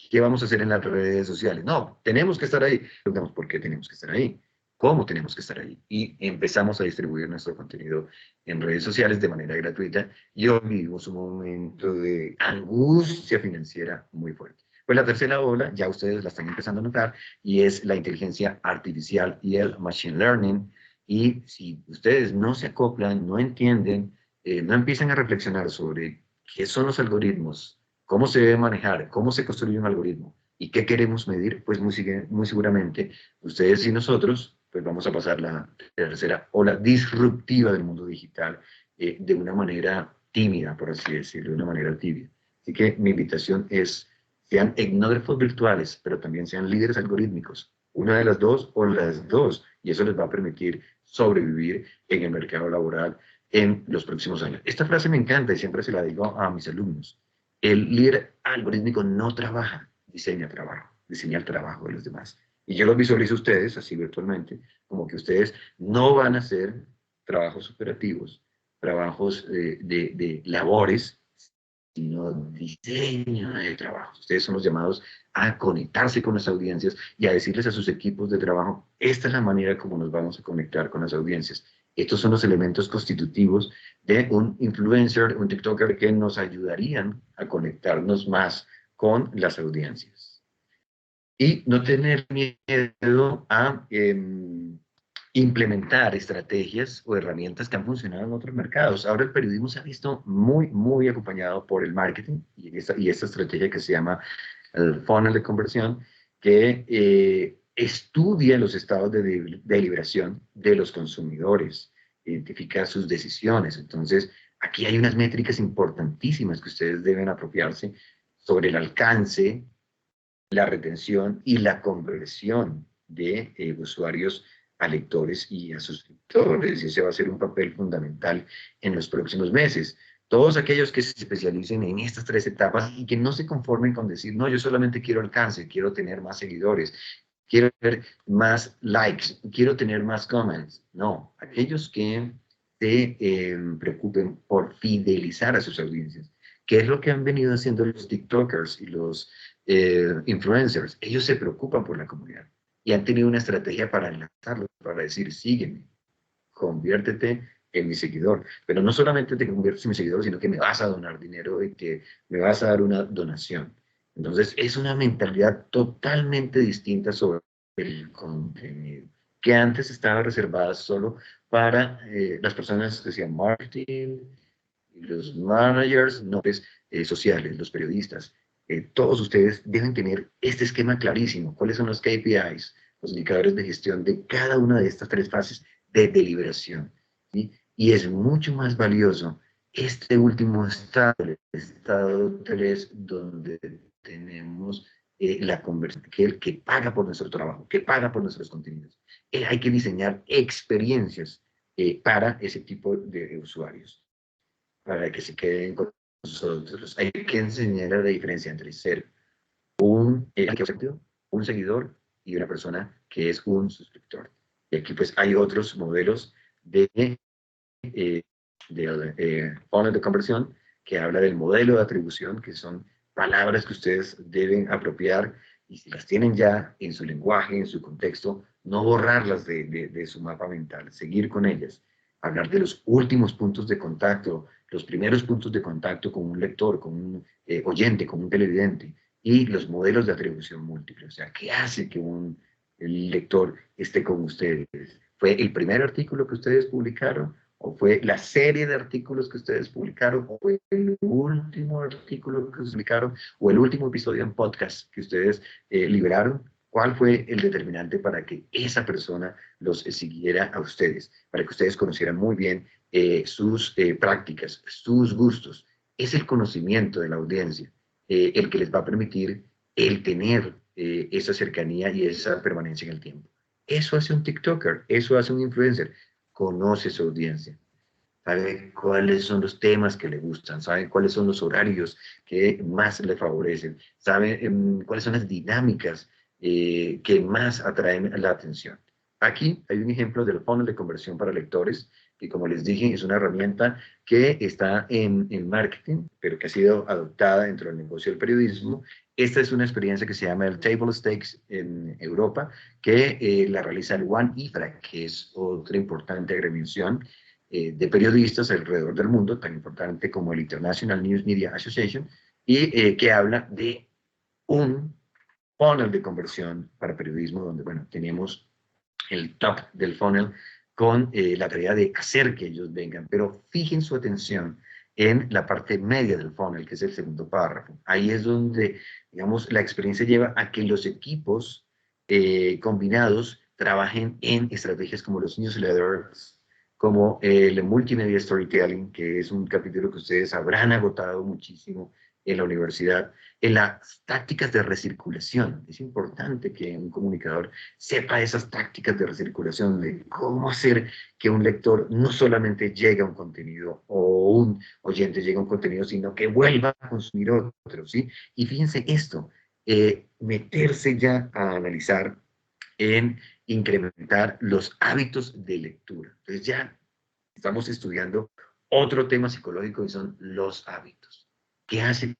¿qué vamos a hacer en las redes sociales? No, tenemos que estar ahí. Preguntamos, ¿por qué tenemos que estar ahí? ¿Cómo tenemos que estar ahí? Y empezamos a distribuir nuestro contenido en redes sociales de manera gratuita y hoy vivimos un momento de angustia financiera muy fuerte. Pues la tercera ola, ya ustedes la están empezando a notar, y es la inteligencia artificial y el machine learning. Y si ustedes no se acoplan, no entienden, no empiezan a reflexionar sobre qué son los algoritmos, cómo se debe manejar, cómo se construye un algoritmo y qué queremos medir, pues muy seguramente ustedes y nosotros pues vamos a pasar la tercera ola disruptiva del mundo digital de una manera tímida, por así decirlo, de una manera tibia. Así que mi invitación es, sean etnógrafos virtuales, pero también sean líderes algorítmicos, una de las dos o las dos, y eso les va a permitir sobrevivir en el mercado laboral en los próximos años. Esta frase me encanta y siempre se la digo a mis alumnos. El líder algorítmico no trabaja, diseña trabajo, diseña el trabajo de los demás. Y yo los visualizo a ustedes, así virtualmente, como que ustedes no van a hacer trabajos operativos, trabajos de labores, sino diseño de trabajo. Ustedes son los llamados a conectarse con las audiencias y a decirles a sus equipos de trabajo, esta es la manera como nos vamos a conectar con las audiencias. Estos son los elementos constitutivos de un influencer, un TikToker que nos ayudarían a conectarnos más con las audiencias. Y no tener miedo a implementar estrategias o herramientas que han funcionado en otros mercados. Ahora el periodismo se ha visto muy acompañado por el marketing y esta estrategia que se llama el funnel de conversión, que estudia los estados de deliberación de los consumidores, identifica sus decisiones. Entonces, aquí hay unas métricas importantísimas que ustedes deben apropiarse sobre el alcance, la retención y la conversión de usuarios a lectores y a suscriptores. Y ese va a ser un papel fundamental en los próximos meses. Todos aquellos que se especialicen en estas 3 etapas y que no se conformen con decir, no, yo solamente quiero alcance, quiero tener más seguidores, quiero tener más likes, quiero tener más comments. No, aquellos que se preocupen por fidelizar a sus audiencias, que es lo que han venido haciendo los TikTokers y los influencers. Ellos se preocupan por la comunidad y han tenido una estrategia para enlazarlos, para decir, sígueme, conviértete en mi seguidor. Pero no solamente te conviertes en mi seguidor, sino que me vas a donar dinero y que me vas a dar una donación. Entonces, es una mentalidad totalmente distinta sobre el contenido, que antes estaba reservada solo para las personas que hacían marketing, los managers, no, sociales, los periodistas. Todos ustedes deben tener este esquema clarísimo. ¿Cuáles son los KPIs, los indicadores de gestión de cada una de estas 3 fases de deliberación? ¿Sí? Y es mucho más valioso este último estado, el estado 3, donde tenemos la conversión, que el que paga por nuestro trabajo, que paga por nuestros contenidos. Hay que diseñar experiencias para ese tipo de usuarios, para que se queden con nosotros. Hay que enseñar la diferencia entre ser un seguidor y una persona que es un suscriptor. Y aquí pues hay otros modelos eh, del funnel de conversión que habla del modelo de atribución, que son palabras que ustedes deben apropiar y si las tienen ya en su lenguaje, en su contexto, no borrarlas de su mapa mental, seguir con ellas, hablar de los últimos puntos de contacto, los primeros puntos de contacto con un lector, con un oyente, con un televidente, y los modelos de atribución múltiple, o sea, ¿qué hace que un lector esté con ustedes? ¿Fue el primer artículo que ustedes publicaron? ¿O fue la serie de artículos que ustedes publicaron? ¿O fue el último artículo que ustedes publicaron? ¿O el último episodio en podcast que ustedes liberaron? ¿Cuál fue el determinante para que esa persona los siguiera a ustedes? Para que ustedes conocieran muy bien sus prácticas, sus gustos. Es el conocimiento de la audiencia el que les va a permitir el tener esa cercanía y esa permanencia en el tiempo. Eso hace un TikToker, eso hace un influencer. Conoce su audiencia, sabe cuáles son los temas que le gustan, sabe cuáles son los horarios que más le favorecen, sabe cuáles son las dinámicas que más atraen la atención. Aquí hay un ejemplo del funnel de conversión para lectores, que como les dije es una herramienta que está en marketing, pero que ha sido adoptada dentro del negocio del periodismo. Esta es una experiencia que se llama el Table Stakes en Europa, que la realiza el One IFRA, que es otra importante agremiación de periodistas alrededor del mundo, tan importante como el International News Media Association, y que habla de un funnel de conversión para periodismo, donde, bueno, tenemos el top del funnel con la tarea de hacer que ellos vengan, pero fijen su atención en la parte media del funnel, que es el segundo párrafo. Ahí es donde, digamos, la experiencia lleva a que los equipos combinados trabajen en estrategias como los newsletters, como el multimedia storytelling, que es un capítulo que ustedes habrán agotado muchísimo en la universidad, en las tácticas de recirculación. Es importante que un comunicador sepa esas tácticas de recirculación, de cómo hacer que un lector no solamente llegue a un contenido o un oyente llegue a un contenido, sino que vuelva a consumir otro, ¿sí? Y fíjense esto, meterse ya a analizar en incrementar los hábitos de lectura. Entonces ya estamos estudiando otro tema psicológico y son los hábitos. ¿Qué hace que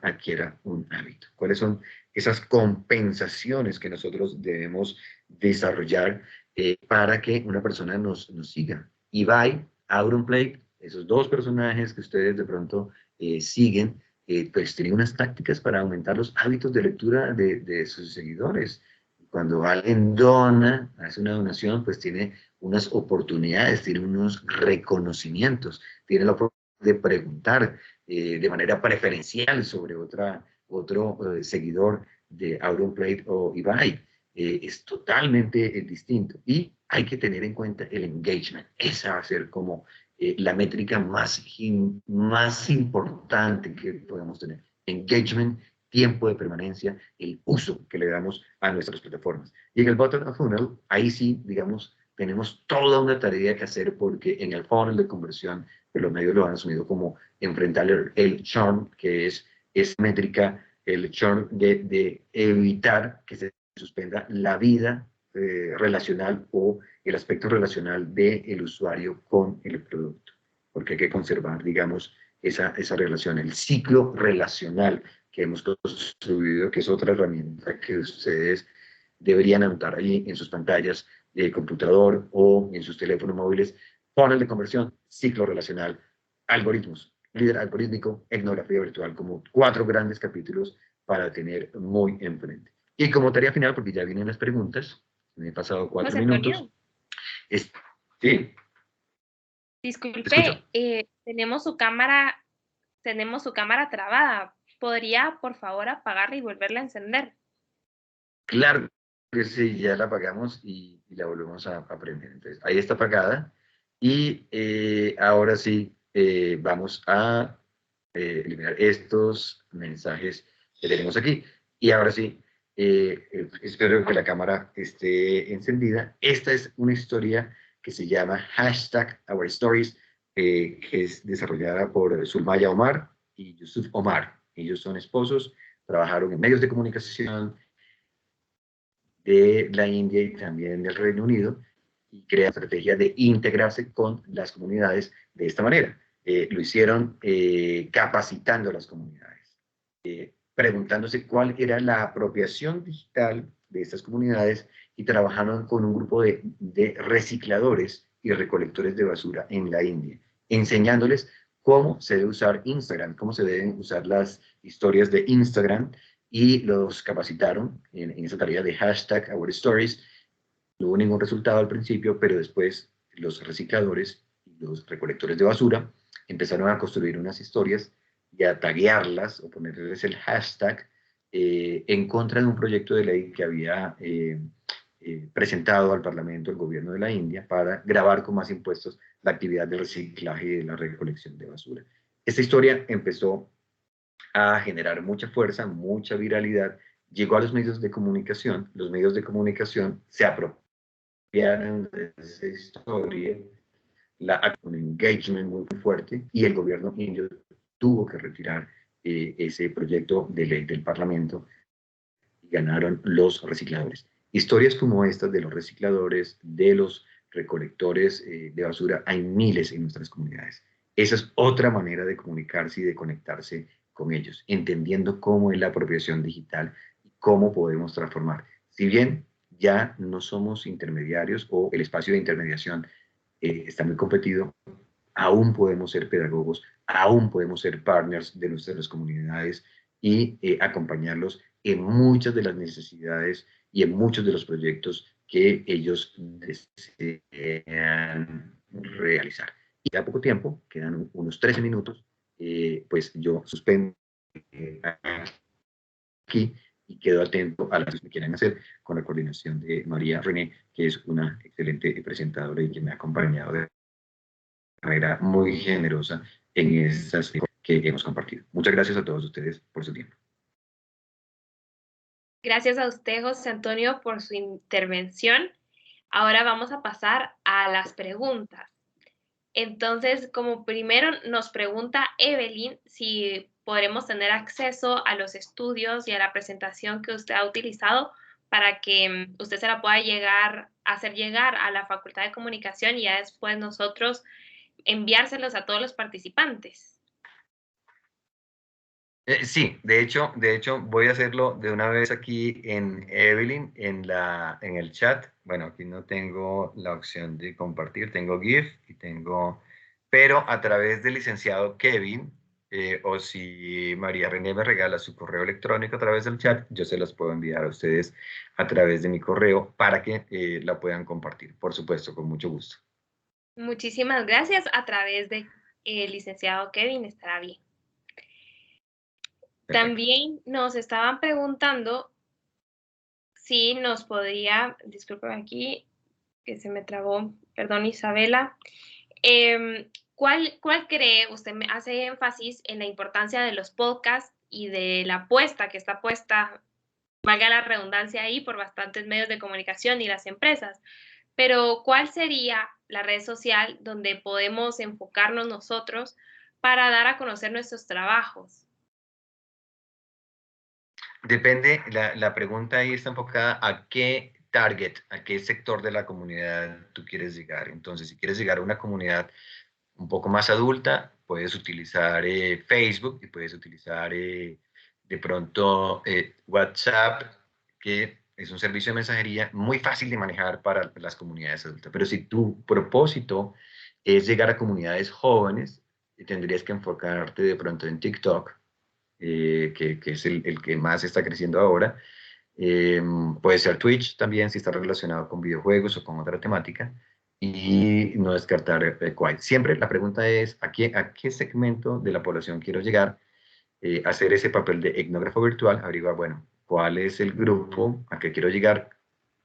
adquiera un hábito? ¿Cuáles son esas compensaciones que nosotros debemos desarrollar para que una persona nos siga? Ibai, Auronplay, esos dos personajes que ustedes de pronto siguen, pues tienen unas tácticas para aumentar los hábitos de lectura de sus seguidores. Cuando alguien dona, hace una donación, pues tiene unas oportunidades, tiene unos reconocimientos, tiene la oportunidad de preguntar de manera preferencial sobre otro seguidor de Auronplay o Ibai. Es totalmente distinto y hay que tener en cuenta el engagement. Esa va a ser como la métrica más importante que podemos tener. Engagement, tiempo de permanencia, el uso que le damos a nuestras plataformas. Y en el bottom of funnel, ahí sí, digamos, tenemos toda una tarea que hacer porque en el funnel de conversión, pues los medios lo han asumido como enfrentar el churn, que es esa métrica, el churn de evitar que se suspenda la vida relacional o el aspecto relacional del usuario con el producto, porque hay que conservar, digamos, esa relación, el ciclo relacional que hemos construido, que es otra herramienta que ustedes deberían anotar ahí en sus pantallas de computador o en sus teléfonos móviles. Funnel de conversión, ciclo relacional, algoritmos, líder algorítmico, etnografía virtual, como 4 grandes capítulos para tener muy enfrente. Y como tarea final, porque ya vienen las preguntas, me he pasado 4 José minutos. Antonio, Sí, escucho. disculpe, tenemos su cámara trabada. ¿Podría, por favor, apagarla y volverla a encender? Claro que sí, ya la apagamos y la volvemos a prender. Entonces, ahí está apagada. Y ahora sí, vamos a eliminar estos mensajes que tenemos aquí. Y ahora sí, espero que la cámara esté encendida. Esta es una historia que se llama hashtag Our Stories, que es desarrollada por Sulmaya Omar y Yusuf Omar. Ellos son esposos, trabajaron en medios de comunicación de la India y también del Reino Unido, y crea estrategia de integrarse con las comunidades de esta manera. Lo hicieron capacitando a las comunidades, preguntándose cuál era la apropiación digital de estas comunidades y trabajaron con un grupo de recicladores y recolectores de basura en la India, enseñándoles cómo se debe usar Instagram, cómo se deben usar las historias de Instagram, y los capacitaron en esa tarea de hashtag Our Stories. No hubo ningún resultado al principio, pero después los recicladores y los recolectores de basura empezaron a construir unas historias y a taguearlas o ponerles el hashtag en contra de un proyecto de ley que había presentado al Parlamento el gobierno de la India para grabar con más impuestos la actividad de reciclaje y de la recolección de basura. Esta historia empezó a generar mucha fuerza, mucha viralidad, llegó a los medios de comunicación, los medios de comunicación se apropiaron de esa historia, un engagement muy fuerte, y el gobierno indio tuvo que retirar ese proyecto de ley del Parlamento y ganaron los recicladores. Historias como estas de los recicladores, de los recolectores de basura, hay miles en nuestras comunidades. Esa es otra manera de comunicarse y de conectarse con ellos, entendiendo cómo es la apropiación digital y cómo podemos transformar. Si bien ya no somos intermediarios o el espacio de intermediación está muy competido, aún podemos ser pedagogos, aún podemos ser partners de nuestras comunidades y acompañarlos en muchas de las necesidades y en muchos de los proyectos que ellos desean realizar. Y a poco tiempo, quedan unos 13 minutos, pues yo suspendo aquí y quedo atento a las que quieran hacer con la coordinación de María René, que es una excelente presentadora y que me ha acompañado de manera muy generosa en esas que hemos compartido. Muchas gracias a todos ustedes por su tiempo. Gracias a usted, José Antonio, por su intervención. Ahora vamos a pasar a las preguntas. Entonces, como primero nos pregunta Evelyn si podremos tener acceso a los estudios y a la presentación que usted ha utilizado para que usted se la pueda hacer llegar a la Facultad de Comunicación y ya después nosotros enviárselos a todos los participantes. Sí, de hecho voy a hacerlo de una vez aquí en Evelyn, en el chat. Bueno, aquí no tengo la opción de compartir, tengo GIF y tengo, pero a través del licenciado Kevin, o si María René me regala su correo electrónico a través del chat, yo se los puedo enviar a ustedes a través de mi correo para que la puedan compartir, por supuesto, con mucho gusto. Muchísimas gracias. A través de el licenciado Kevin estará bien. Perfecto. También nos estaban preguntando si nos podría, disculpen aquí, que se me trabó, perdón Isabela, ¿cuál cree, usted me hace énfasis en la importancia de los podcasts y de la apuesta que está puesta, valga la redundancia ahí, por bastantes medios de comunicación y las empresas? Pero ¿cuál sería la red social donde podemos enfocarnos nosotros para dar a conocer nuestros trabajos? Depende, la pregunta ahí está enfocada a qué target, a qué sector de la comunidad tú quieres llegar. Entonces, si quieres llegar a una comunidad un poco más adulta, puedes utilizar Facebook y puedes utilizar de pronto WhatsApp, que es un servicio de mensajería muy fácil de manejar para las comunidades adultas. Pero si tu propósito es llegar a comunidades jóvenes, tendrías que enfocarte de pronto en TikTok, que es el que más está creciendo ahora. Puede ser Twitch también, si está relacionado con videojuegos o con otra temática. Y no descartar Quiet. Siempre la pregunta es, a qué segmento de la población quiero llegar? Hacer ese papel de etnógrafo virtual, averiguar, bueno, cuál es el grupo a que quiero llegar,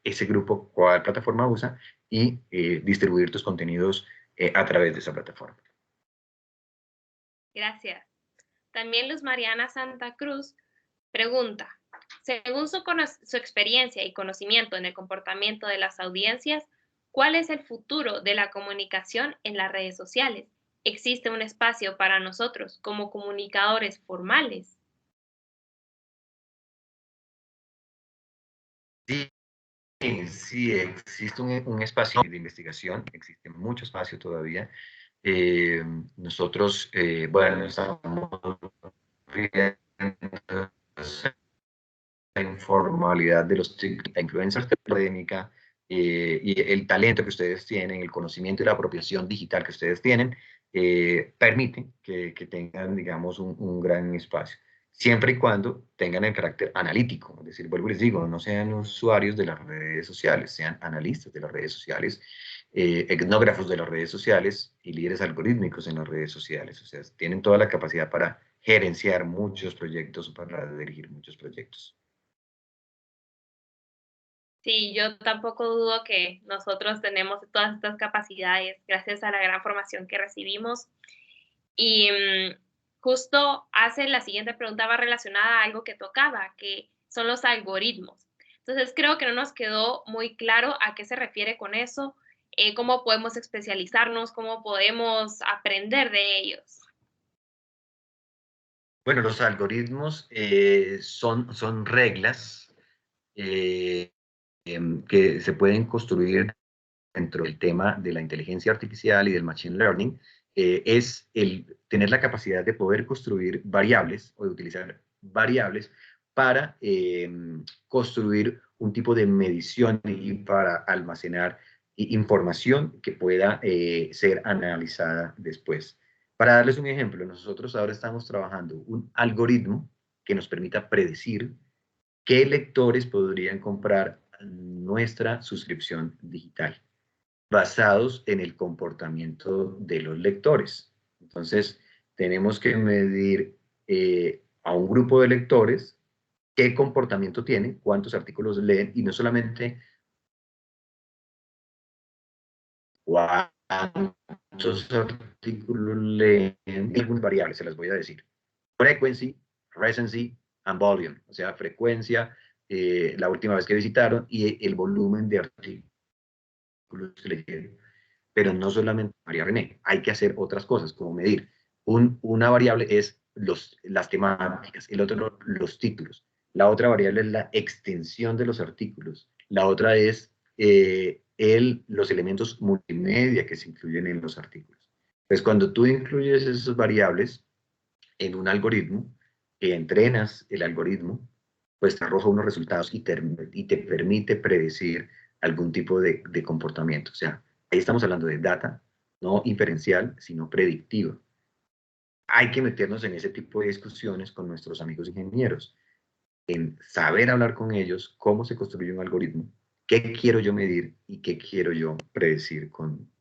ese grupo, cuál plataforma usa, y distribuir tus contenidos a través de esa plataforma. Gracias. También Luz Mariana Santa Cruz pregunta, según su experiencia y conocimiento en el comportamiento de las audiencias, ¿cuál es el futuro de la comunicación en las redes sociales? ¿Existe un espacio para nosotros como comunicadores formales? Sí, sí, existe un espacio de investigación, existe mucho espacio todavía. Nosotros, bueno, estamos viendo la informalidad de los influencers académica y el talento que ustedes tienen, el conocimiento y la apropiación digital que ustedes tienen, permite que tengan, digamos, un gran espacio. Siempre y cuando tengan el carácter analítico, es decir, vuelvo y les digo, no sean usuarios de las redes sociales, sean analistas de las redes sociales, etnógrafos de las redes sociales y líderes algorítmicos en las redes sociales. O sea, tienen toda la capacidad para gerenciar muchos proyectos, para dirigir muchos proyectos. Sí, yo tampoco dudo que nosotros tenemos todas estas capacidades gracias a la gran formación que recibimos. Y justo hace la siguiente pregunta va relacionada a algo que tocaba, que son los algoritmos. Entonces creo que no nos quedó muy claro a qué se refiere con eso, cómo podemos especializarnos, cómo podemos aprender de ellos. Bueno, los algoritmos son reglas eh, que se pueden construir dentro del tema de la inteligencia artificial y del machine learning. Es el tener la capacidad de poder construir variables o de utilizar variables para construir un tipo de medición y para almacenar información que pueda ser analizada después. Para darles un ejemplo, nosotros ahora estamos trabajando un algoritmo que nos permita predecir qué lectores podrían comprar nuestra suscripción digital, basados en el comportamiento de los lectores. Entonces, tenemos que medir a un grupo de lectores qué comportamiento tienen, cuántos artículos leen, y no solamente cuántos artículos leen, algunas variables, se las voy a decir. Frequency, recency and volume, o sea, frecuencia, la última vez que visitaron y el volumen de artículos que leyeron. Pero no solamente variable René, hay que hacer otras cosas, como medir. Una variable es las temáticas, el otro los títulos. La otra variable es la extensión de los artículos. La otra es los elementos multimedia que se incluyen en los artículos. Pues cuando tú incluyes esas variables en un algoritmo, entrenas el algoritmo, pues te arroja unos resultados y te permite predecir algún tipo de comportamiento. O sea, ahí estamos hablando de data, no inferencial, sino predictiva. Hay que meternos en ese tipo de discusiones con nuestros amigos ingenieros, en saber hablar con ellos cómo se construye un algoritmo, qué quiero yo medir y qué quiero yo predecir con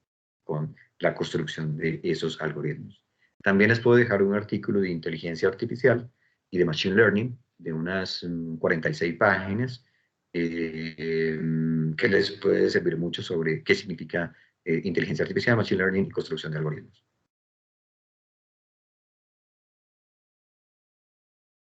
la construcción de esos algoritmos. También les puedo dejar un artículo de inteligencia artificial y de machine learning de unas 46 páginas que les puede servir mucho sobre qué significa inteligencia artificial, machine learning y construcción de algoritmos.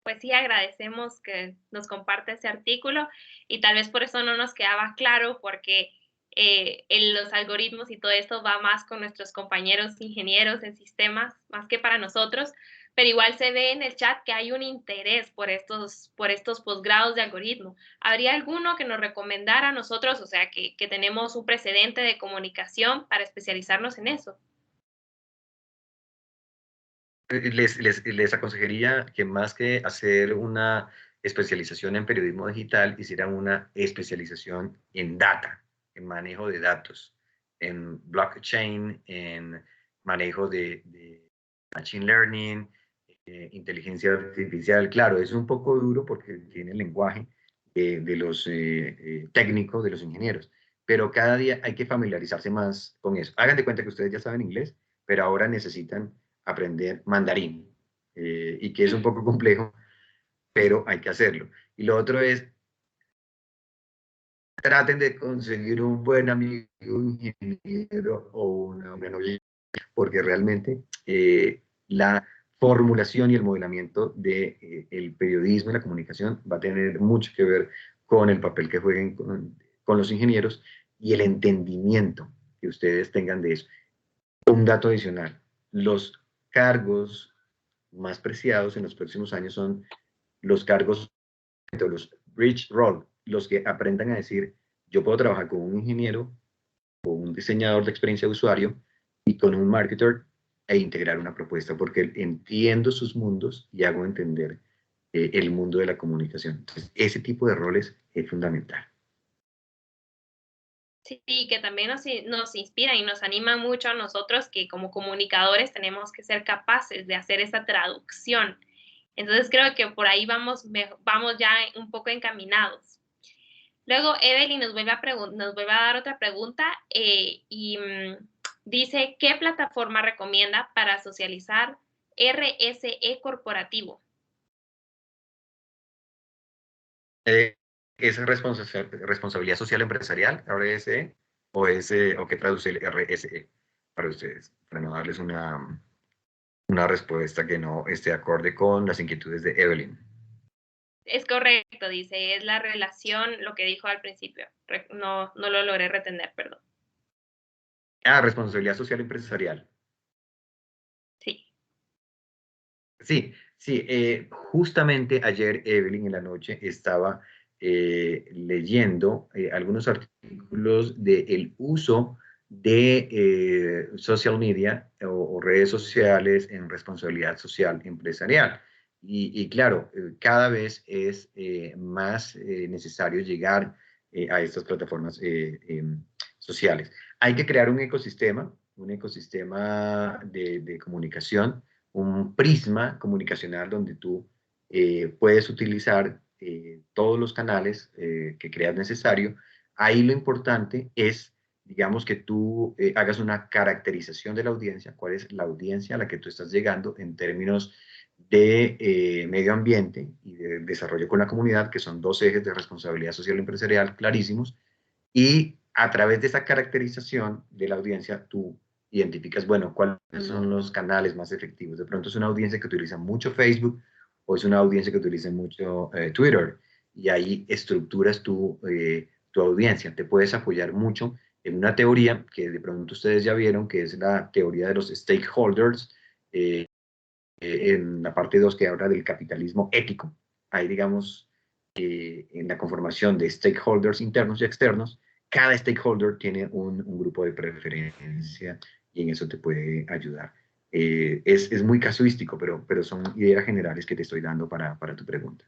Pues sí, agradecemos que nos comparte ese artículo y tal vez por eso no nos quedaba claro, porque en los algoritmos y todo esto va más con nuestros compañeros ingenieros en sistemas, más que para nosotros, pero igual se ve en el chat que hay un interés por estos posgrados de algoritmo. ¿Habría alguno que nos recomendara a nosotros, o sea, que tenemos un precedente de comunicación para especializarnos en eso? Les aconsejaría que más que hacer una especialización en periodismo digital, hicieran una especialización en data, en manejo de datos, en blockchain, en manejo de machine learning, inteligencia artificial. Claro, es un poco duro porque tiene el lenguaje de los técnicos, de los ingenieros, pero cada día hay que familiarizarse más con eso. Hagan de cuenta que ustedes ya saben inglés, pero ahora necesitan aprender mandarín, y que es un poco complejo, pero hay que hacerlo. Y lo otro es, traten de conseguir un buen amigo ingeniero o una novia, porque realmente la formulación y el modelamiento del periodismo y la comunicación va a tener mucho que ver con el papel que jueguen con los ingenieros y el entendimiento que ustedes tengan de eso. Un dato adicional, los cargos más preciados en los próximos años son los cargos, los bridge role, los que aprendan a decir yo puedo trabajar con un ingeniero, con un diseñador de experiencia de usuario y con un marketer e integrar una propuesta, porque entiendo sus mundos y hago entender el mundo de la comunicación. Entonces, ese tipo de roles es fundamental. Sí, que también nos inspira y nos anima mucho a nosotros que como comunicadores tenemos que ser capaces de hacer esa traducción. Entonces creo que por ahí vamos ya un poco encaminados. Luego Evelyn nos vuelve a dar otra pregunta dice, ¿qué plataforma recomienda para socializar RSE corporativo? ¿Es responsabilidad social empresarial, RSE, o qué traduce el RSE para ustedes? Para no darles una respuesta que no esté acorde con las inquietudes de Evelyn. Es correcto, dice, es la relación, lo que dijo al principio. No lo logré retener, perdón. Responsabilidad social empresarial. Sí. Sí, justamente ayer, Evelyn, en la noche estaba leyendo algunos artículos del uso de social media o redes sociales en responsabilidad social empresarial. Y claro, cada vez es más necesario llegar a estas plataformas sociales. Hay que crear un ecosistema de comunicación, un prisma comunicacional donde tú puedes utilizar todos los canales que creas necesario. Ahí lo importante es, digamos, que tú hagas una caracterización de la audiencia, cuál es la audiencia a la que tú estás llegando en términos de medio ambiente y de desarrollo con la comunidad, que son dos ejes de responsabilidad social empresarial clarísimos, y a través de esa caracterización de la audiencia, tú identificas, bueno, cuáles son los canales más efectivos. De pronto es una audiencia que utiliza mucho Facebook o es una audiencia que utiliza mucho Twitter, y ahí estructuras tu audiencia. Te puedes apoyar mucho en una teoría que de pronto ustedes ya vieron, que es la teoría de los stakeholders, en la parte 2 que habla del capitalismo ético. Ahí, digamos, en la conformación de stakeholders internos y externos, cada stakeholder tiene un grupo de preferencia y en eso te puede ayudar. Es muy casuístico, pero son ideas generales que te estoy dando para tu pregunta.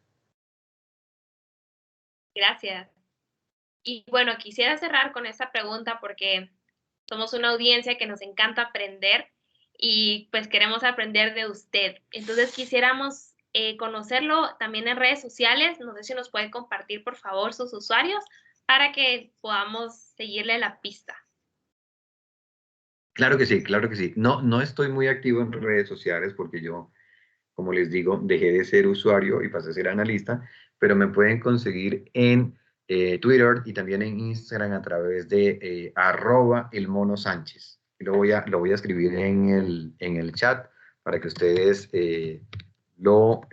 Gracias. Y bueno, quisiera cerrar con esta pregunta porque somos una audiencia que nos encanta aprender y pues queremos aprender de usted. Entonces quisiéramos conocerlo también en redes sociales. No sé si nos puede compartir, por favor, sus usuarios para que podamos seguirle la pista. Claro que sí, claro que sí. No estoy muy activo en redes sociales porque yo, como les digo, dejé de ser usuario y pasé a ser analista, pero me pueden conseguir en Twitter y también en Instagram a través de @elmonosánchez. Lo voy a escribir en el chat para que ustedes lo,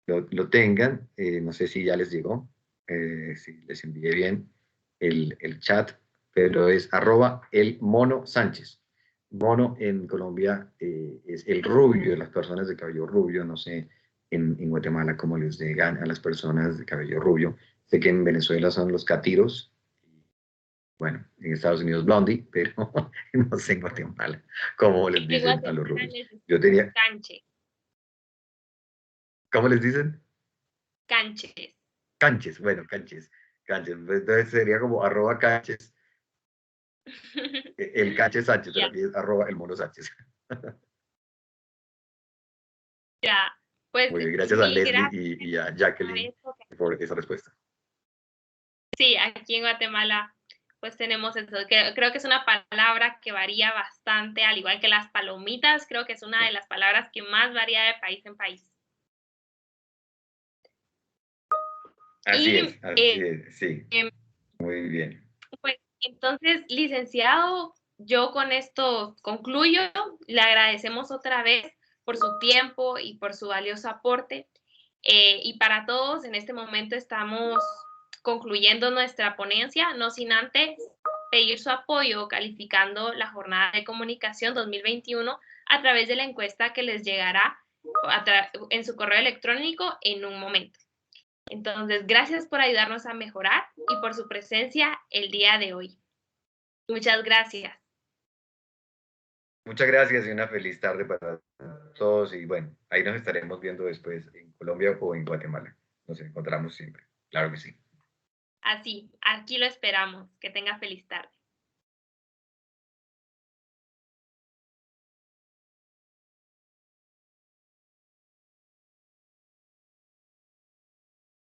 lo tengan. No sé si ya les llegó, si les envié bien el chat, pero es @elmonosánchez. Mono en Colombia es el rubio, de las personas de cabello rubio, no sé en Guatemala cómo les llegan a las personas de cabello rubio. Sé que en Venezuela son los catiros, bueno, en Estados Unidos blondie, pero no sé en Guatemala cómo les Aquí en dicen a los Guatemala rubios. les Yo decimos diría, canche, ¿cómo les dicen? canches. Canches, bueno, canches. Entonces sería como @canches, el canche Sánchez, pero Ya, aquí es @el mono Sánchez. ya. Pues Muy bien, gracias a mil Leslie gracias. y a Jacqueline por esa respuesta. Sí, aquí en Guatemala pues tenemos eso. Creo que es una palabra que varía bastante, al igual que las palomitas, creo que es una de las palabras que más varía de país en país. Y Así es, sí, em, muy bien. pues entonces, licenciado, yo con esto concluyo. Le agradecemos otra vez por su tiempo y por su valioso aporte. Y para todos, en este momento estamos concluyendo nuestra ponencia, no sin antes pedir su apoyo calificando la Jornada de Comunicación 2021 a través de la encuesta que les llegará en su correo electrónico en un momento. Entonces, gracias por ayudarnos a mejorar y por su presencia el día de hoy. Muchas gracias. Muchas gracias y una feliz tarde para todos. Y bueno, ahí nos estaremos viendo después en Colombia o en Guatemala. Nos encontramos siempre. Claro que sí. Así, aquí lo esperamos. Que tenga feliz tarde.